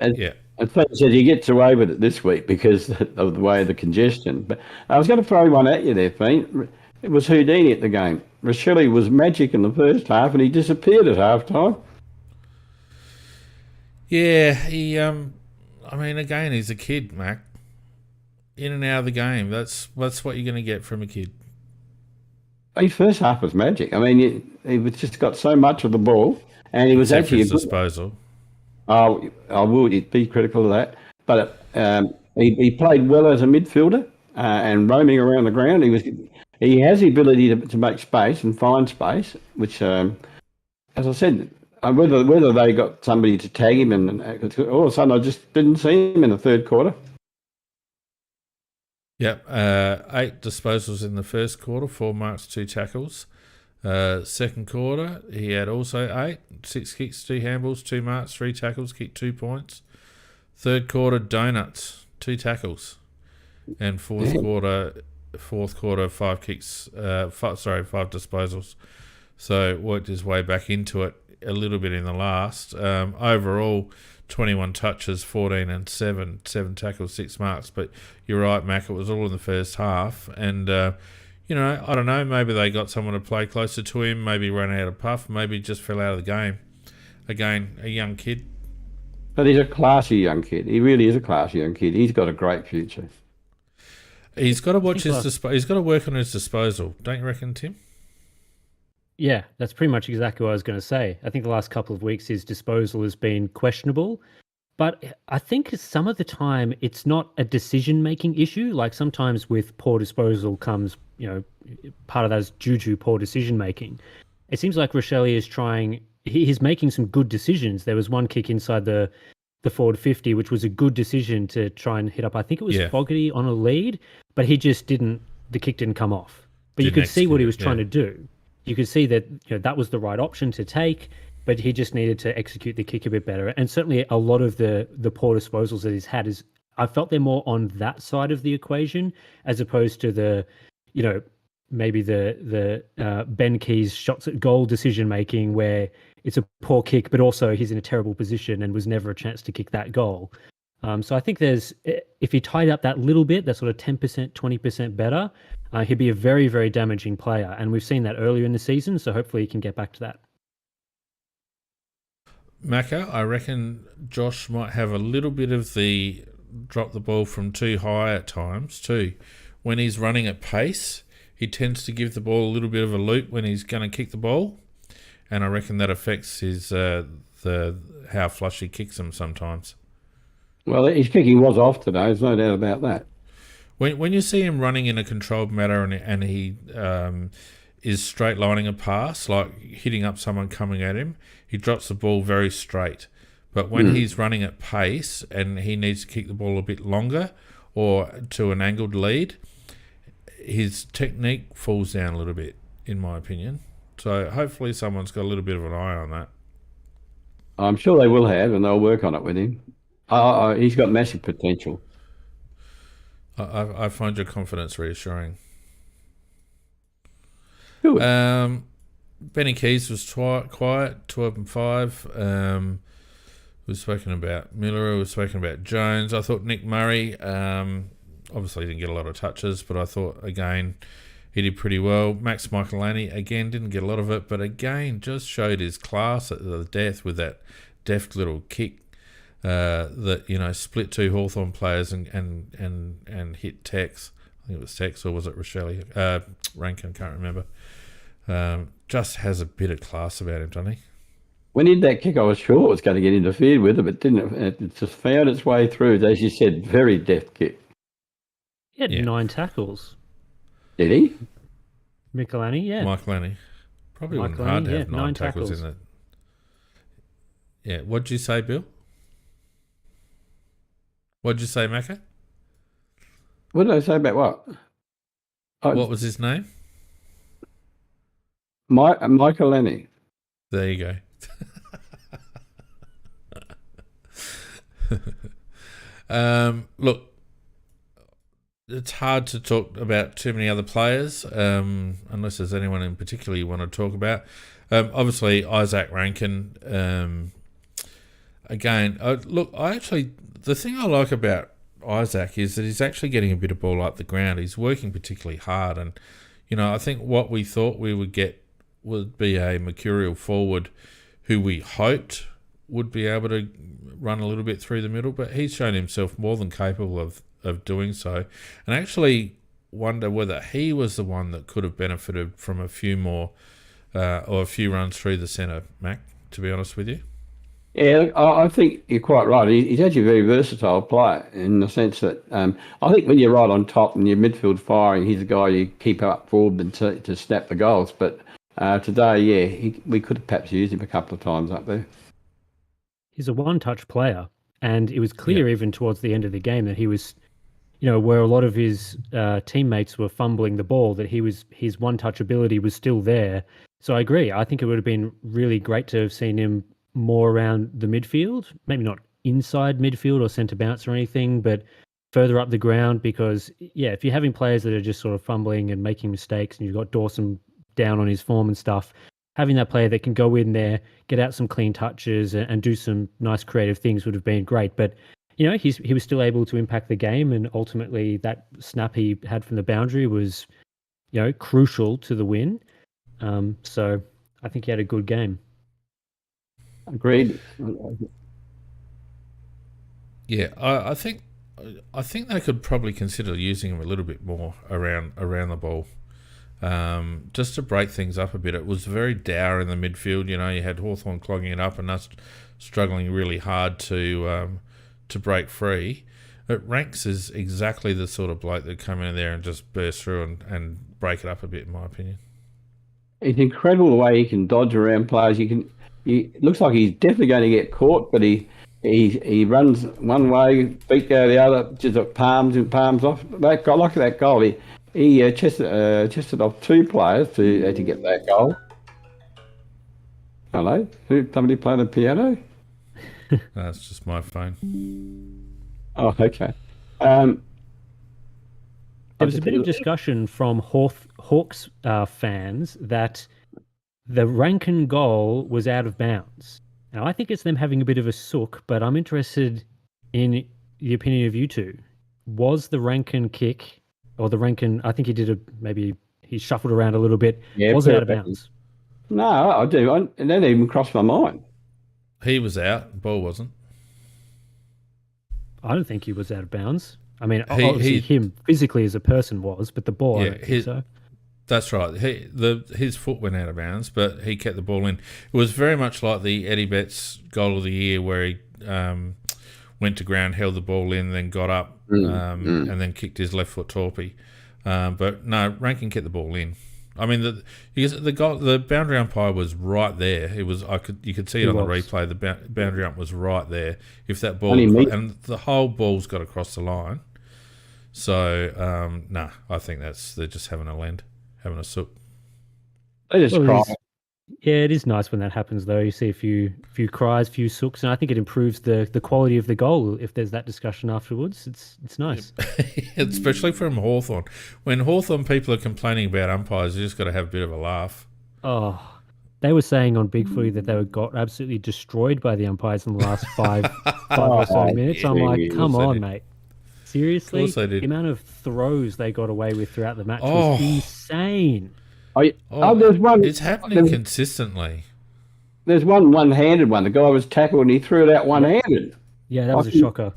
as Fred said, he gets away with it this week because of the way of the congestion. But I was going to throw one at you there, Fiend. It was Houdini at the game. Rochelle was magic in the first half and he disappeared at halftime. Yeah, he. Again, he's a kid, Mac. In and out of the game. That's what you're going to get from a kid. His first half was magic. I mean, he just got so much of the ball, and he was Except actually his disposal. I would be critical of that. But he played well as a midfielder and roaming around the ground. He has the ability to make space and find space, which, as I said, whether they got somebody to tag him, and all of a sudden I just didn't see him in the third quarter. Yep, 8 disposals in the first quarter, 4 marks, 2 tackles. Second quarter, he had also 8, 6 kicks, 2 handballs, 2 marks, 3 tackles, kicked 2 points. Third quarter, donuts, 2 tackles. And fourth quarter, 5 kicks, 5 disposals. So worked his way back into it a little bit in the last. Overall, 21 touches, 14 and 7 tackles, 6 marks. But you're right, Mac, it was all in the first half. And, I don't know, maybe they got someone to play closer to him, maybe ran out of puff, maybe just fell out of the game. Again, a young kid. But he's a classy young kid. He really is a classy young kid. He's got a great future. He's got to watch he's got to work on his disposal, don't you reckon, Tim? Yeah, that's pretty much exactly what I was going to say. I think the last couple of weeks his disposal has been questionable, but I think some of the time it's not a decision-making issue. Like sometimes with poor disposal comes, part of that is due to poor decision-making. It seems like Rochelle is he's making some good decisions. There was one kick inside the forward 50, which was a good decision to try and hit up. I think it was Fogarty on a lead, but he just the kick didn't come off. But you could see what he was trying to do. You could see that that was the right option to take, but he just needed to execute the kick a bit better. And certainly a lot of the poor disposals that he's had I felt they're more on that side of the equation as opposed to maybe the Ben Keys shots at goal decision making where it's a poor kick, but also he's in a terrible position and was never a chance to kick that goal. So I think if he tied up that little bit, that sort of 10%, 20% better, he'd be a very, very damaging player. And we've seen that earlier in the season, so hopefully he can get back to that. Macca, I reckon Josh might have a little bit of the drop the ball from too high at times too. When he's running at pace, he tends to give the ball a little bit of a loop when he's going to kick the ball, and I reckon that affects his how flush he kicks them sometimes. Well, his kicking was off today. There's no doubt about that. When you see him running in a controlled manner and he is straight lining a pass, like hitting up someone coming at him, he drops the ball very straight. But when he's running at pace and he needs to kick the ball a bit longer or to an angled lead, his technique falls down a little bit, in my opinion. So hopefully someone's got a little bit of an eye on that. I'm sure they will have, and they'll work on it with him. He's got massive potential. I find your confidence reassuring. Good. Benny Keys was quiet, 12 and 5. We've spoken about Miller, we've spoken about Jones. I thought Nick Murray, obviously didn't get a lot of touches, but I thought, again, he did pretty well. Max Michelani, again, didn't get a lot of it, but again, just showed his class at the death with that deft little kick that, split 2 Hawthorn players and hit Tex. I think it was Tex, or was it Rochelle? Rankin, can't remember. Just has a bit of class about him, doesn't he? When he did that kick, I was sure it was going to get interfered with, but didn't it? It just found its way through. As you said, very deft kick. He had 9 tackles. Did he? Michelani, yeah. Michelani. Probably wasn't hard to have 9 tackles in it. Yeah. What'd you say, Bill? What'd you say, Macca? What did I say about what? What was his name? Michelani. There you go. Look, it's hard to talk about too many other players, unless there's anyone in particular you want to talk about. Obviously, Isaac Rankin. Again, the thing I like about Isaac is that he's actually getting a bit of ball up the ground. He's working particularly hard, and I think what we thought we would get would be a mercurial forward who we hoped would be able to run a little bit through the middle, but he's shown himself more than capable of doing so. And I actually wonder whether he was the one that could have benefited from a few more or a few runs through the centre, Mac, to be honest with you. Yeah, I think you're quite right. He's actually a very versatile player in the sense that I think when you're right on top and your midfield firing, he's a guy you keep up forward and to snap the goals. But today, yeah, we could have perhaps used him a couple of times up there. He's a one-touch player, and it was clear even towards the end of the game that he was, where a lot of his teammates were fumbling the ball, that his one-touch ability was still there. So I agree. I think it would have been really great to have seen him more around the midfield, maybe not inside midfield or centre bounce or anything, but further up the ground, because if you're having players that are just sort of fumbling and making mistakes, and you've got Dawson down on his form and stuff, having that player that can go in there, get out some clean touches and do some nice creative things would have been great. But he was still able to impact the game, and ultimately that snap he had from the boundary was crucial to the win. So I think he had a good game. Agreed. Yeah, I think they could probably consider using him a little bit more around the ball, just to break things up a bit. It was very dour in the midfield. You had Hawthorn clogging it up and us struggling really hard to break free. But Ranks is exactly the sort of bloke that come in there and just burst through and break it up a bit, in my opinion. It's incredible the way he can dodge around players. It looks like he's definitely going to get caught, but he runs one way, feet go the other, just palms off. That goal, look at that goal. He chested off two players to get that goal. Hello, somebody playing the piano? That's just my phone. Oh, okay. There was a bit of discussion from Hawks fans that the Rankin goal was out of bounds. Now, I think it's them having a bit of a sook, but I'm interested in the opinion of you two. Was the Rankin kick, or the Rankin, I think he shuffled around a little bit, was it out of bounds? No, I do. And that didn't even crossed my mind. He was out, the ball wasn't. I don't think he was out of bounds. I mean, obviously him physically as a person was, but the ball, I don't think so. That's right. His foot went out of bounds, but he kept the ball in. It was very much like the Eddie Betts goal of the year, where he went to ground, held the ball in, then got up, and then kicked his left foot torpy. But no, Rankin kept the ball in. I mean, the boundary umpire was right there. You could see it on the replay. The boundary ump was right there. If that ball and the whole ball's got across the line. So I think they're just having a sook. They just cry. Yeah, it is nice when that happens, though. You see a few cries, few sooks, and I think it improves the quality of the goal if there's that discussion afterwards. It's nice. Especially from Hawthorn. When Hawthorn people are complaining about umpires, you just got to have a bit of a laugh. Oh, they were saying on Big Footy that they got absolutely destroyed by the umpires in the last five or so minutes. I'm like, come on, mate. Seriously? The amount of throws they got away with throughout the match was insane. There's one. It's happening consistently. There's one-handed one. The guy was tackled and he threw it out one-handed. Yeah, that was a shocker.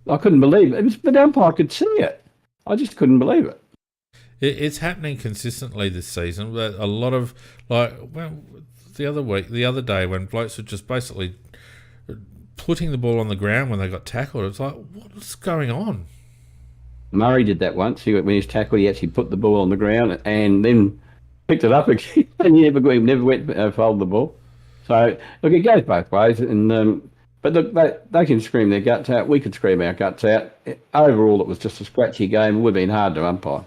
I couldn't believe it. The umpire could see it. I just couldn't believe it. It's happening consistently this season. But a lot of the other day when blokes were just basically putting the ball on the ground when they got tackled, it's like, what's going on? Murray did that once. When he was tackled, he actually put the ball on the ground and then picked it up again, and he never went fold the ball. So look, it goes both ways. And but look, they can scream their guts out. We could scream our guts out. Overall, it was just a scratchy game. It would have been hard to umpire.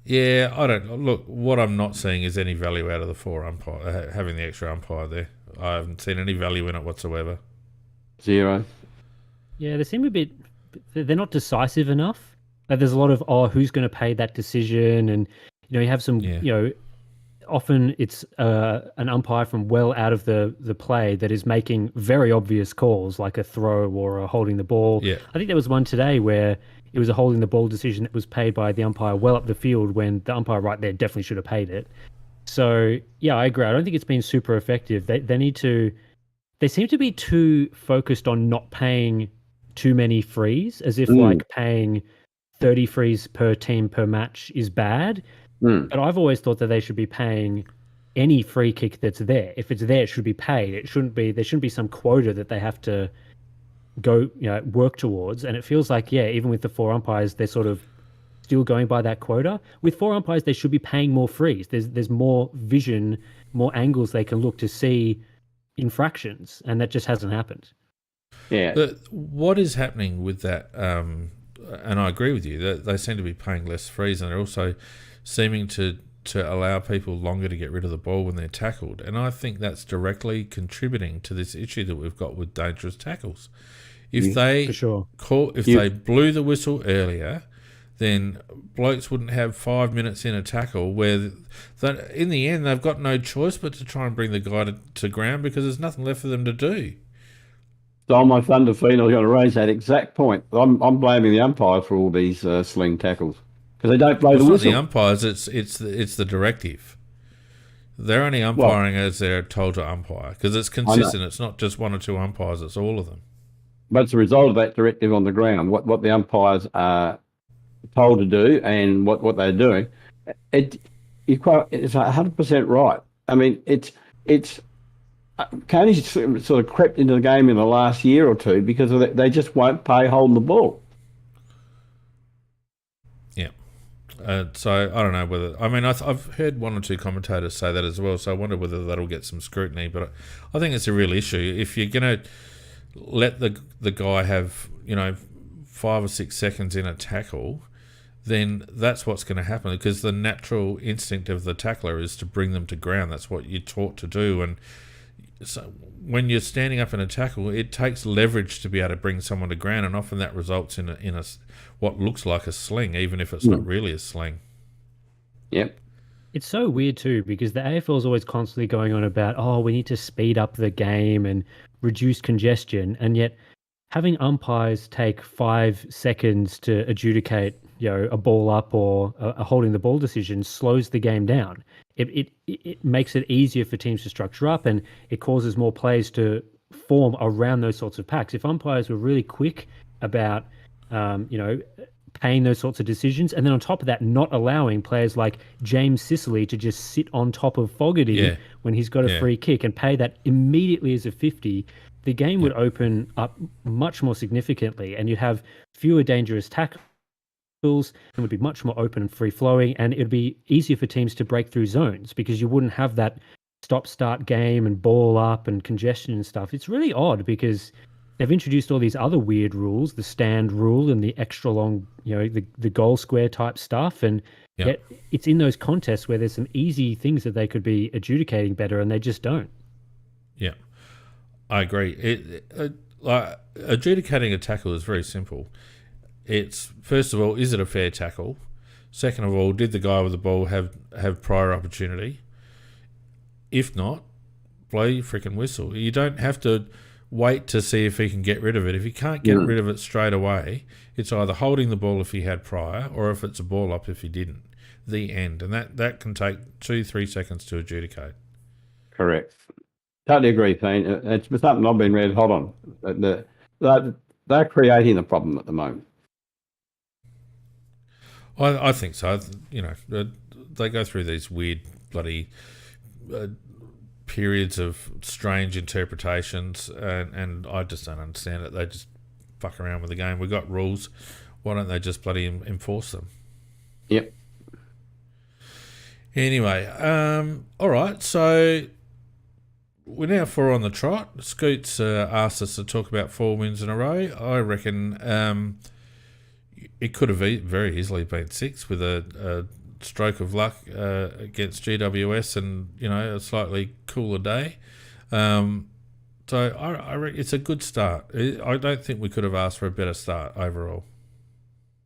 Yeah, I don't look. What I'm not seeing is any value out of the four umpire having the extra umpire there. I haven't seen any value in it whatsoever. Zero. Yeah, they seem a bit. They're not decisive enough. Like there's a lot of who's going to pay that decision, and you have some often it's an umpire from well out of the play that is making very obvious calls like a throw or a holding the ball. Yeah. I think there was one today where it was a holding the ball decision that was paid by the umpire well up the field when the umpire right there definitely should have paid it. So yeah, I agree. I don't think it's been super effective. They seem to be too focused on not paying too many frees, as if like paying 30 frees per team per match is bad. But I've always thought that they should be paying any free kick that's there. If it's there, it should be paid. There shouldn't be some quota that they have to go, work towards. And it feels like, even with the 4 umpires, they're sort of still going by that quota. With 4 umpires, they should be paying more frees. There's more vision, more angles they can look to see infractions, and that just hasn't happened. Yeah. What is happening with that? And I agree with you that they seem to be paying less frees, and they're also seeming to allow people longer to get rid of the ball when they're tackled. And I think that's directly contributing to this issue that we've got with dangerous tackles. If they they blew the whistle earlier, then blokes wouldn't have 5 minutes in a tackle where in the end they've got no choice but to try and bring the guy to ground because there's nothing left for them to do. So on my thunder feed, I was going to raise that exact point. I'm blaming the umpire for all these sling tackles because they don't blow the whistle. It's not the umpires; it's the directive. They're only umpiring as they're told to umpire because it's consistent. It's not just 1 or 2 umpires; it's all of them. But it's a result of that directive on the ground. What the umpires are told to do and what they're doing. It's 100% right. I mean, it's. Carney's sort of crept into the game in the last year or two because of they just won't pay holding the ball. Yeah. So I don't know whether... I mean, I've heard 1 or 2 commentators say that as well, so I wonder whether that'll get some scrutiny. But I think it's a real issue. If you're going to let the guy have, 5 or 6 seconds in a tackle, then that's what's going to happen because the natural instinct of the tackler is to bring them to ground. That's what you're taught to do. And so when you're standing up in a tackle, it takes leverage to be able to bring someone to ground, and often that results in a what looks like a sling, even if it's not really a sling. Yep. It's so weird too because the AFL is always constantly going on about, we need to speed up the game and reduce congestion, and yet having umpires take 5 seconds to adjudicate, a ball up or a holding the ball decision slows the game down. It makes it easier for teams to structure up, and it causes more plays to form around those sorts of packs. If umpires were really quick about, paying those sorts of decisions, and then on top of that, not allowing players like James Sicily to just sit on top of Fogarty when he's got a free kick and pay that immediately as a 50, the game would open up much more significantly, and you'd have fewer dangerous tackles. And would be much more open and free flowing, and it would be easier for teams to break through zones because you wouldn't have that stop-start game and ball up and congestion and stuff. It's really odd because they've introduced all these other weird rules, the stand rule and the extra long, the goal square type stuff, and yet it's in those contests where there's some easy things that they could be adjudicating better, and they just don't. Yeah, I agree. Adjudicating a tackle is very simple. It's, first of all, is it a fair tackle? Second of all, did the guy with the ball have prior opportunity? If not, blow your freaking whistle. You don't have to wait to see if he can get rid of it. If he can't get rid of it straight away, it's either holding the ball if he had prior or if it's a ball up if he didn't. The end. And that can take 2-3 seconds to adjudicate. Correct. Totally agree, Payne. It's something I've been red hot on. They're creating the problem at the moment. I think so. They go through these weird bloody periods of strange interpretations, and I just don't understand it. They just fuck around with the game. We've got rules. Why don't they just bloody enforce them? Yep. Anyway, all right. So we're now 4 on the trot. Scoots asked us to talk about 4 wins in a row. I reckon it could have very easily been 6 with a stroke of luck against GWS and, a slightly cooler day. So I reckon it's a good start. I don't think we could have asked for a better start overall.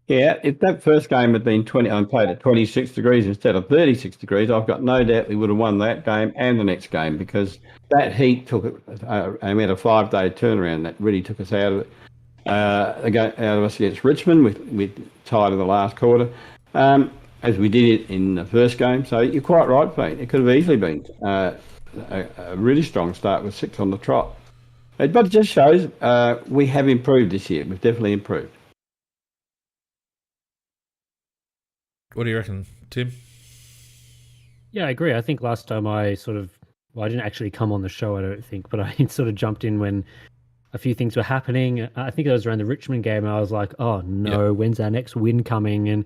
Yeah, if that first game had been played at 26 degrees instead of 36 degrees, I've got no doubt we would have won that game and the next game because that heat took it, and we had a 5-day turnaround that really took us out of it. Out of us against Richmond, we tied in the last quarter, as we did it in the first game. So you're quite right, Pete. It could have easily been a really strong start with 6 on the trot. But it just shows we have improved this year. We've definitely improved. What do you reckon, Tim? Yeah, I agree. I think last time I didn't actually come on the show, I don't think, but I sort of jumped in when a few things were happening. I think it was around the Richmond game, and I was like, oh Yep. no, when's our next win coming? And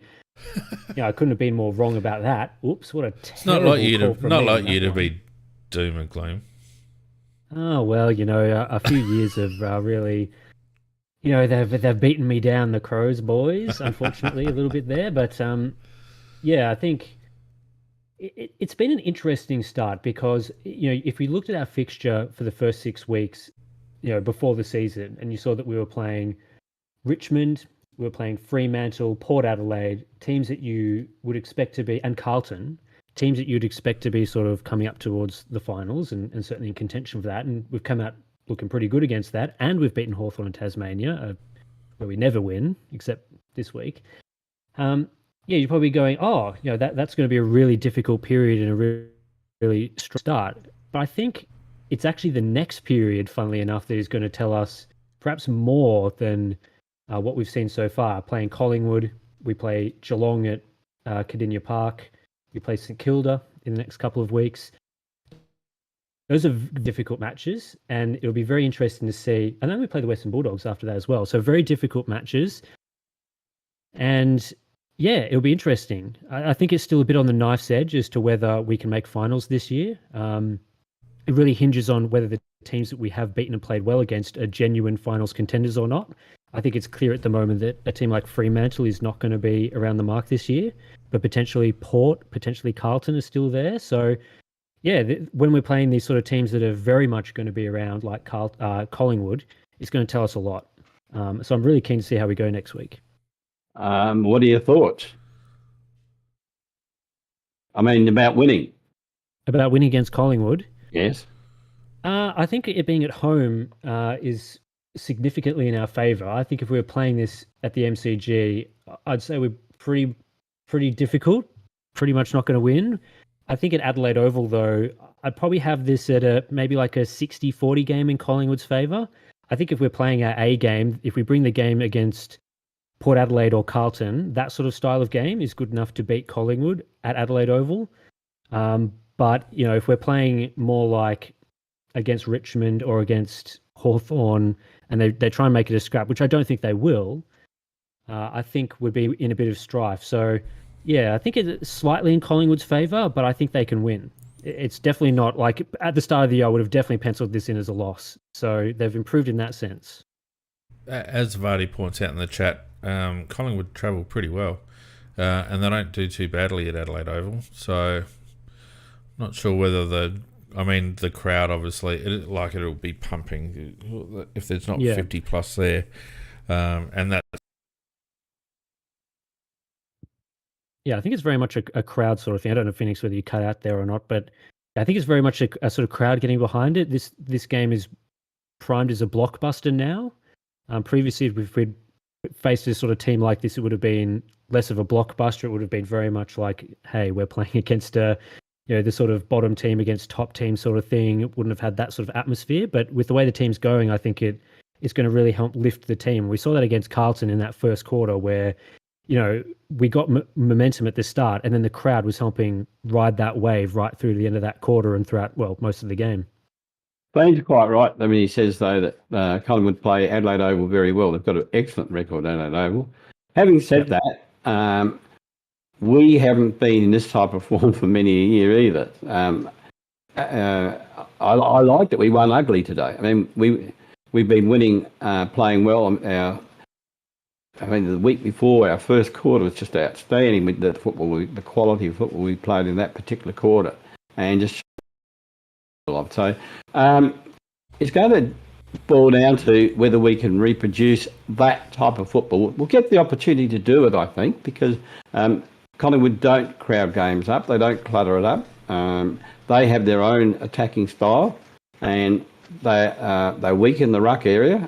yeah, I couldn't have been more wrong about that. Oops, what a It's not like terrible you call to from not me on like you that to one. be doom and gloom. Oh well, a few years of really, they've beaten me down, the Crows boys. Unfortunately, a little bit there, but yeah, I think it's been an interesting start because if we looked at our fixture for the first 6 weeks, before the season, and you saw that we were playing Richmond, we were playing Fremantle, Port Adelaide, teams that you would expect to be, and Carlton, teams that you'd expect to be sort of coming up towards the finals and certainly in contention for that. And we've come out looking pretty good against that. And we've beaten Hawthorn and Tasmania, where we never win, except this week. Yeah, you're probably going, oh, that's going to be a really difficult period and a really, really strong start. But I think it's actually the next period, funnily enough, that is going to tell us perhaps more than what we've seen so far. Playing Collingwood, we play Geelong at Cardinia Park, we play St Kilda in the next couple of weeks. Those are difficult matches, and it'll be very interesting to see. And then we play the Western Bulldogs after that as well. So very difficult matches. And yeah, it'll be interesting. I think it's still a bit on the knife's edge as to whether we can make finals this year. It really hinges on whether the teams that we have beaten and played well against are genuine finals contenders or not. I think it's clear at the moment that a team like Fremantle is not going to be around the mark this year, but potentially Port, potentially Carlton are still there. So yeah, when we're playing these sort of teams that are very much going to be around, like Collingwood, it's going to tell us a lot. So I'm really keen to see how we go next week. What are your thoughts? I mean, about winning. About winning against Collingwood? Yes. I think it being at home is significantly in our favour. I think if we were playing this at the MCG, I'd say we're pretty difficult, pretty much not going to win. I think at Adelaide Oval, though, I'd probably have this at maybe like a 60-40 game in Collingwood's favour. I think if we're playing our A game, if we bring the game against Port Adelaide or Carlton, that sort of style of game is good enough to beat Collingwood at Adelaide Oval. But, if we're playing more like against Richmond or against Hawthorn and they try and make it a scrap, which I don't think they will, I think would be in a bit of strife. So, yeah, I think it's slightly in Collingwood's favour, but I think they can win. It's definitely not like at the start of the year, I would have definitely penciled this in as a loss. So they've improved in that sense. As Vardy points out in the chat, Collingwood travel pretty well, and they don't do too badly at Adelaide Oval. So, not sure whether the crowd obviously it'll be pumping if there's not 50 plus there, and that. Yeah, I think it's very much a crowd sort of thing. I don't know, Phoenix, whether you cut out there or not, but I think it's very much a sort of crowd getting behind it. This game is primed as a blockbuster now. Previously, if we'd faced a sort of team like this, it would have been less of a blockbuster. It would have been very much like, hey, we're playing against the sort of bottom team against top team sort of thing. It wouldn't have had that sort of atmosphere. But with the way the team's going, I think it's going to really help lift the team. We saw that against Carlton in that first quarter where, we got momentum at the start, and then the crowd was helping ride that wave right through to the end of that quarter and throughout, most of the game. Bain's quite right. I mean, he says, though, that Collingwood play Adelaide Oval very well. They've got an excellent record at Adelaide Oval. Having said that, we haven't been in this type of form for many a year either. I like that we won ugly today. I mean, we've been winning, playing well. The week before, our first quarter was just outstanding with the quality of football we played in that particular quarter, and just so it's going to boil down to whether we can reproduce that type of football. We'll get the opportunity to do it, I think, because Collingwood don't crowd games up, they don't clutter it up. They have their own attacking style, and they weaken the ruck area.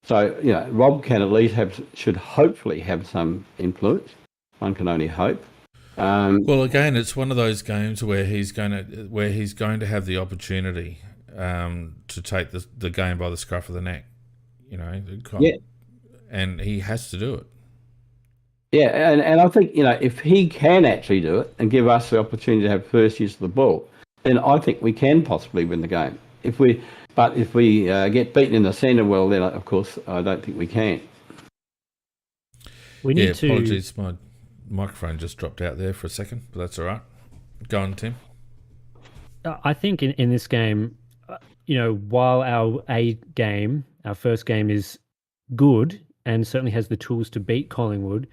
So, Rob can at least should hopefully have some influence. One can only hope. Well, again, it's one of those games where he's going to have the opportunity to take the game by the scruff of the neck, and he has to do it. Yeah, and I think, if he can actually do it and give us the opportunity to have first use of the ball, then I think we can possibly win the game. But if we get beaten in the centre, well, then of course I don't think we can. We need to. Apologies, my microphone just dropped out there for a second, but that's all right. Go on, Tim. I think in this game, while our first game is good and certainly has the tools to beat Collingwood,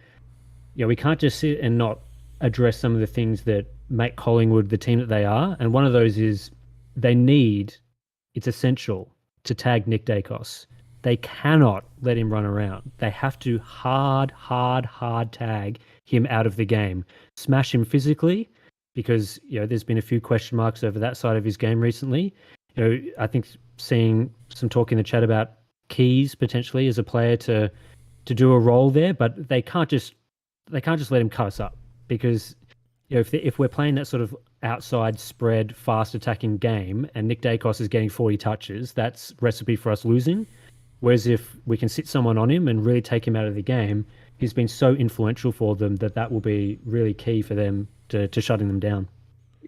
we can't just sit and not address some of the things that make Collingwood the team that they are. And one of those is it's essential to tag Nick Dacos. They cannot let him run around. They have to hard tag him out of the game, smash him physically, because there's been a few question marks over that side of his game recently. I think seeing some talk in the chat about Keys potentially as a player to do a role there, but they can't just let him cut us up, because if we're playing that sort of outside spread, fast attacking game, and Nick Dacos is getting 40 touches, that's recipe for us losing. Whereas if we can sit someone on him and really take him out of the game, he's been so influential for them that will be really key for them to shutting them down.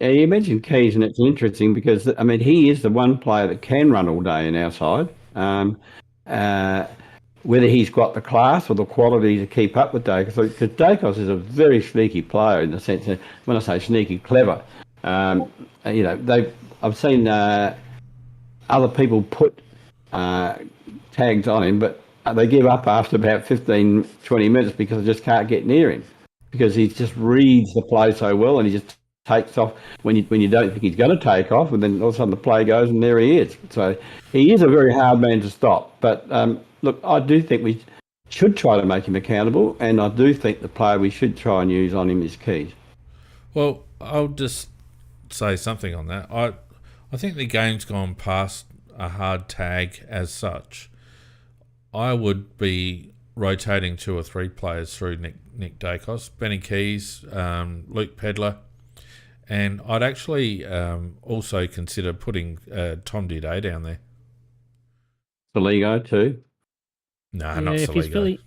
Yeah, you mentioned Keys, and it's interesting because, he is the one player that can run all day in our side. Whether he's got the class or the quality to keep up with Dacos, because Dacos is a very sneaky player in the sense that, when I say sneaky, clever. I've seen other people put tags on him, but they give up after about 15, 20 minutes because they just can't get near him, because he just reads the play so well, and he just takes off when you don't think he's going to take off, and then all of a sudden the play goes and there he is. So he is a very hard man to stop. But look, I do think we should try to make him accountable, and I do think the player we should try and use on him is Keys. Well, I'll just say something on that. I think the game's gone past a hard tag as such. I would be rotating 2 or 3 players through Nick Dacos, Benny Keys, Luke Pedler, and I'd actually also consider putting Tom Duday down there. Soligo too? No, not Soligo.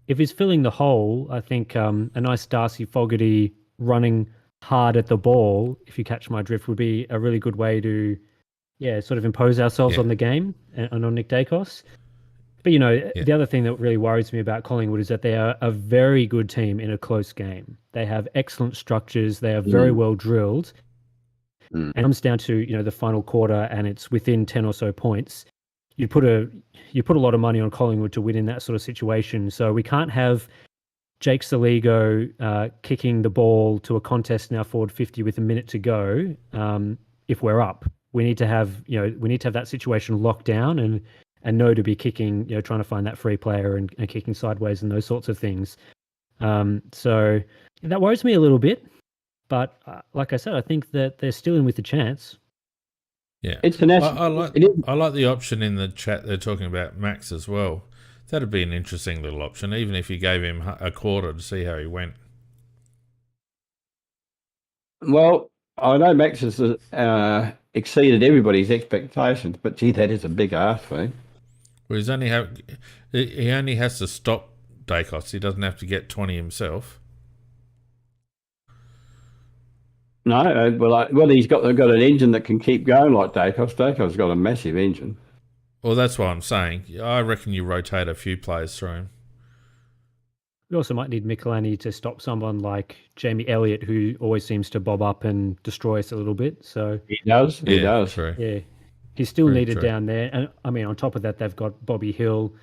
If he's filling the hole, I think a nice Darcy Fogarty running hard at the ball, if you catch my drift, would be a really good way to sort of impose ourselves on the game and on Nick Dacos. But, the other thing that really worries me about Collingwood is that they are a very good team in a close game. They have excellent structures. They are very well drilled. And it comes down to, the final quarter, and it's within 10 or so points. You put a lot of money on Collingwood to win in that sort of situation. So we can't have Jake Soligo kicking the ball to a contest in our forward 50 with a minute to go if we're up. We need to have that situation locked down and know to be kicking, trying to find that free player and kicking sideways and those sorts of things. So that worries me a little bit. But like I said, I think that they're still in with the chance. Yeah, it's an I like the option in the chat. They're talking about Max as well. That'd be an interesting little option, even if you gave him a quarter to see how he went. Well, I know Max has exceeded everybody's expectations, but gee, that is a big ask for him. Well, he only has to stop Dacos. He doesn't have to get 20 himself. No, well, he's got an engine that can keep going like Dacos. Dacos got a massive engine. Well, that's what I'm saying. I reckon you rotate a few players through him. We also might need Michelani to stop someone like Jamie Elliott, who always seems to bob up and destroy us a little bit. So he does. He does. True. Yeah, he's still needed down there. And I mean, on top of that, they've got Bobby Hill,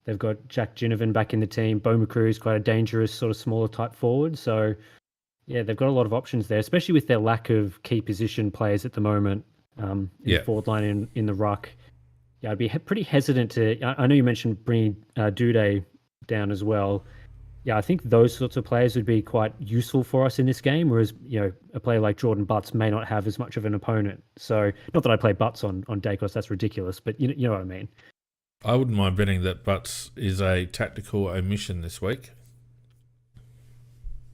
they've got Jack Ginnivan back in the team. Bo McCrew is quite a dangerous sort of smaller type forward. So yeah, they've got a lot of options there, especially with their lack of key position players at the moment. In the forward line in the ruck. Yeah, I'd be pretty hesitant to. I know you mentioned bringing Duday down as well. Yeah, I think those sorts of players would be quite useful for us in this game, whereas, a player like Jordan Butts may not have as much of an opponent. So, not that I play Butts on Dacos, that's ridiculous, but you know what I mean. I wouldn't mind betting that Butts is a tactical omission this week.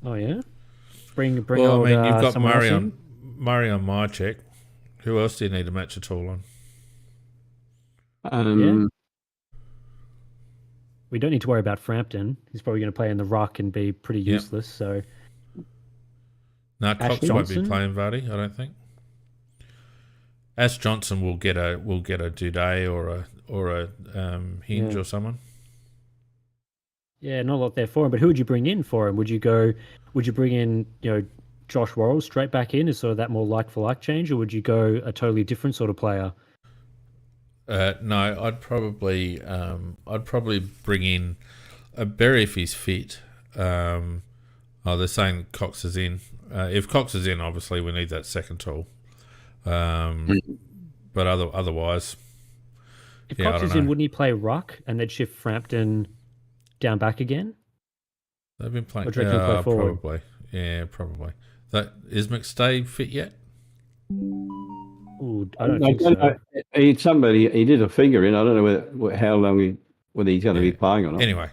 Oh, yeah? Bring you've got Murray on my check. Who else do you need to match at all on? we don't need to worry about Frampton. He's probably going to play in the ruck and be pretty useless. So no, Ash Cox won't be Johnson? playing Vardy, I don't think. Ash Johnson will get a Duday or a Hinge or someone. Yeah, not a lot there for him. But who would you bring in for him? Would you bring in, Josh Worrell straight back in as sort of that more like for like change, or would you go a totally different sort of player? No, I'd probably bring in Berry if he's fit. They're saying Cox is in. If Cox is in, obviously we need that second tall. But otherwise, If Cox is in, wouldn't he play ruck and then shift Frampton down back again? They've been playing. Or do you reckon he'll play forward? Probably. Yeah, probably. Is McStay fit yet? Ooh, I don't think so. He did a finger in. I don't know how long whether he's going to be playing or not. Anyway,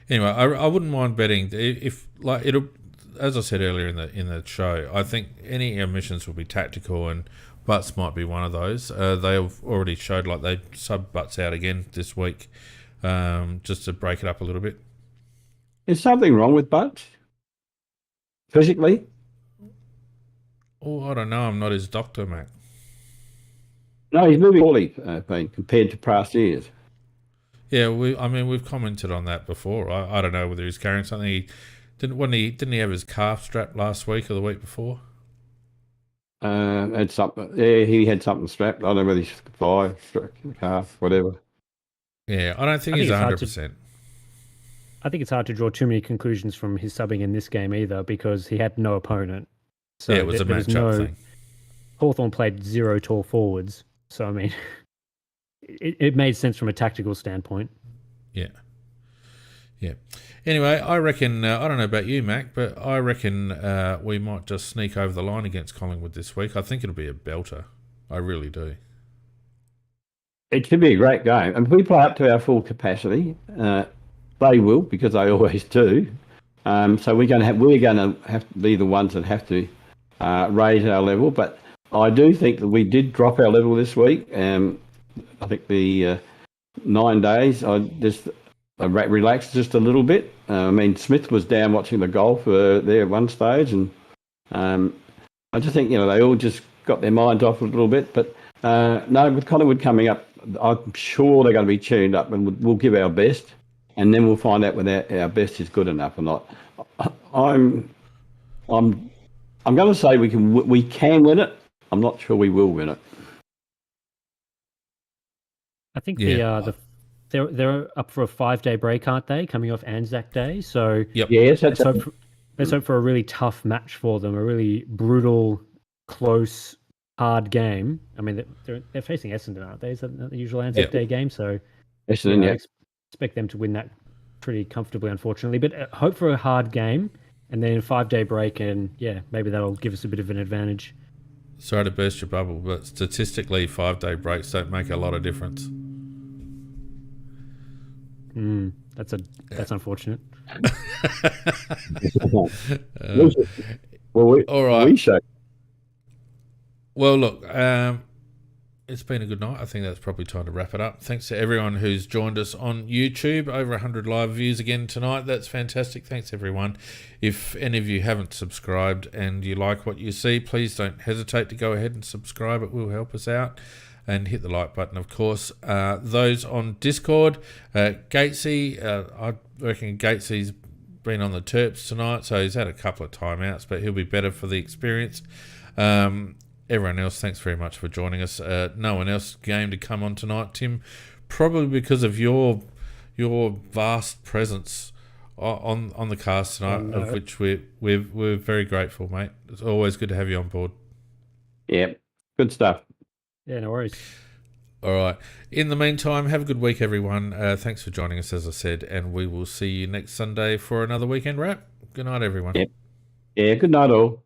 I wouldn't mind betting if it'll. As I said earlier in the show, I think any omissions will be tactical, and Butts might be one of those. They've already showed they sub Butts out again this week, just to break it up a little bit. Is something wrong with Butts? Physically? Oh, I don't know. I'm not his doctor, Mac. No, he's moving poorly, compared to past years. Yeah, we've commented on that before. I don't know whether he's carrying something. Didn't he have his calf strapped last week or the week before? Had something. Yeah, he had something strapped. I don't know whether he's thigh, calf, whatever. Yeah, I don't think he's 100%. I think it's hard to draw too many conclusions from his subbing in this game either, because he had no opponent. So it was a matchup thing. Hawthorn played 0 tall forwards, so I mean, it made sense from a tactical standpoint. Yeah. Anyway, I reckon, I don't know about you, Mac, but I reckon we might just sneak over the line against Collingwood this week. I think it'll be a belter. I really do. It should be a great game. And if we play up to our full capacity, they will, because they always do. So we're going to have to be the ones that have to raise our level. But I do think that we did drop our level this week. I think the 9 days, I relaxed just a little bit. Smith was down watching the golf there at one stage, and I just think they all just got their minds off a little bit. But no, with Collingwood coming up, I'm sure they're going to be tuned up, and we'll give our best, and then we'll find out whether our best is good enough or not. I'm going to say we can win it. I'm not sure we will win it. I think they're up for a 5-day break, aren't they? Coming off Anzac Day, so yes, let's hope for a really tough match for them, a really brutal, close, hard game. I mean, they're facing Essendon, aren't they? Is that the usual Anzac Day game? So Essendon, I expect them to win that pretty comfortably, unfortunately. But hope for a hard game, and then a 5-day break, and maybe that'll give us a bit of an advantage. Sorry to burst your bubble, but statistically, 5-day breaks don't make a lot of difference. That's unfortunate. All right. Well, look, it's been a good night. I think that's probably time to wrap it up. Thanks to everyone who's joined us on YouTube. Over 100 live views again tonight. That's fantastic. Thanks, everyone. If any of you haven't subscribed and you like what you see, please don't hesitate to go ahead and subscribe. It will help us out. And hit the like button, of course. Those on Discord, Gatesy, I reckon Gatesy's been on the Terps tonight, so he's had a couple of timeouts, but he'll be better for the experience. Everyone else, thanks very much for joining us. No one else game to come on tonight, Tim, probably because of your vast presence on the cast tonight, of which we're very grateful, mate. It's always good to have you on board. Yeah, good stuff. Yeah, no worries. All right. In the meantime, have a good week, everyone. Thanks for joining us, as I said, and we will see you next Sunday for another weekend wrap. Good night, everyone. Yep. Yeah, good night all.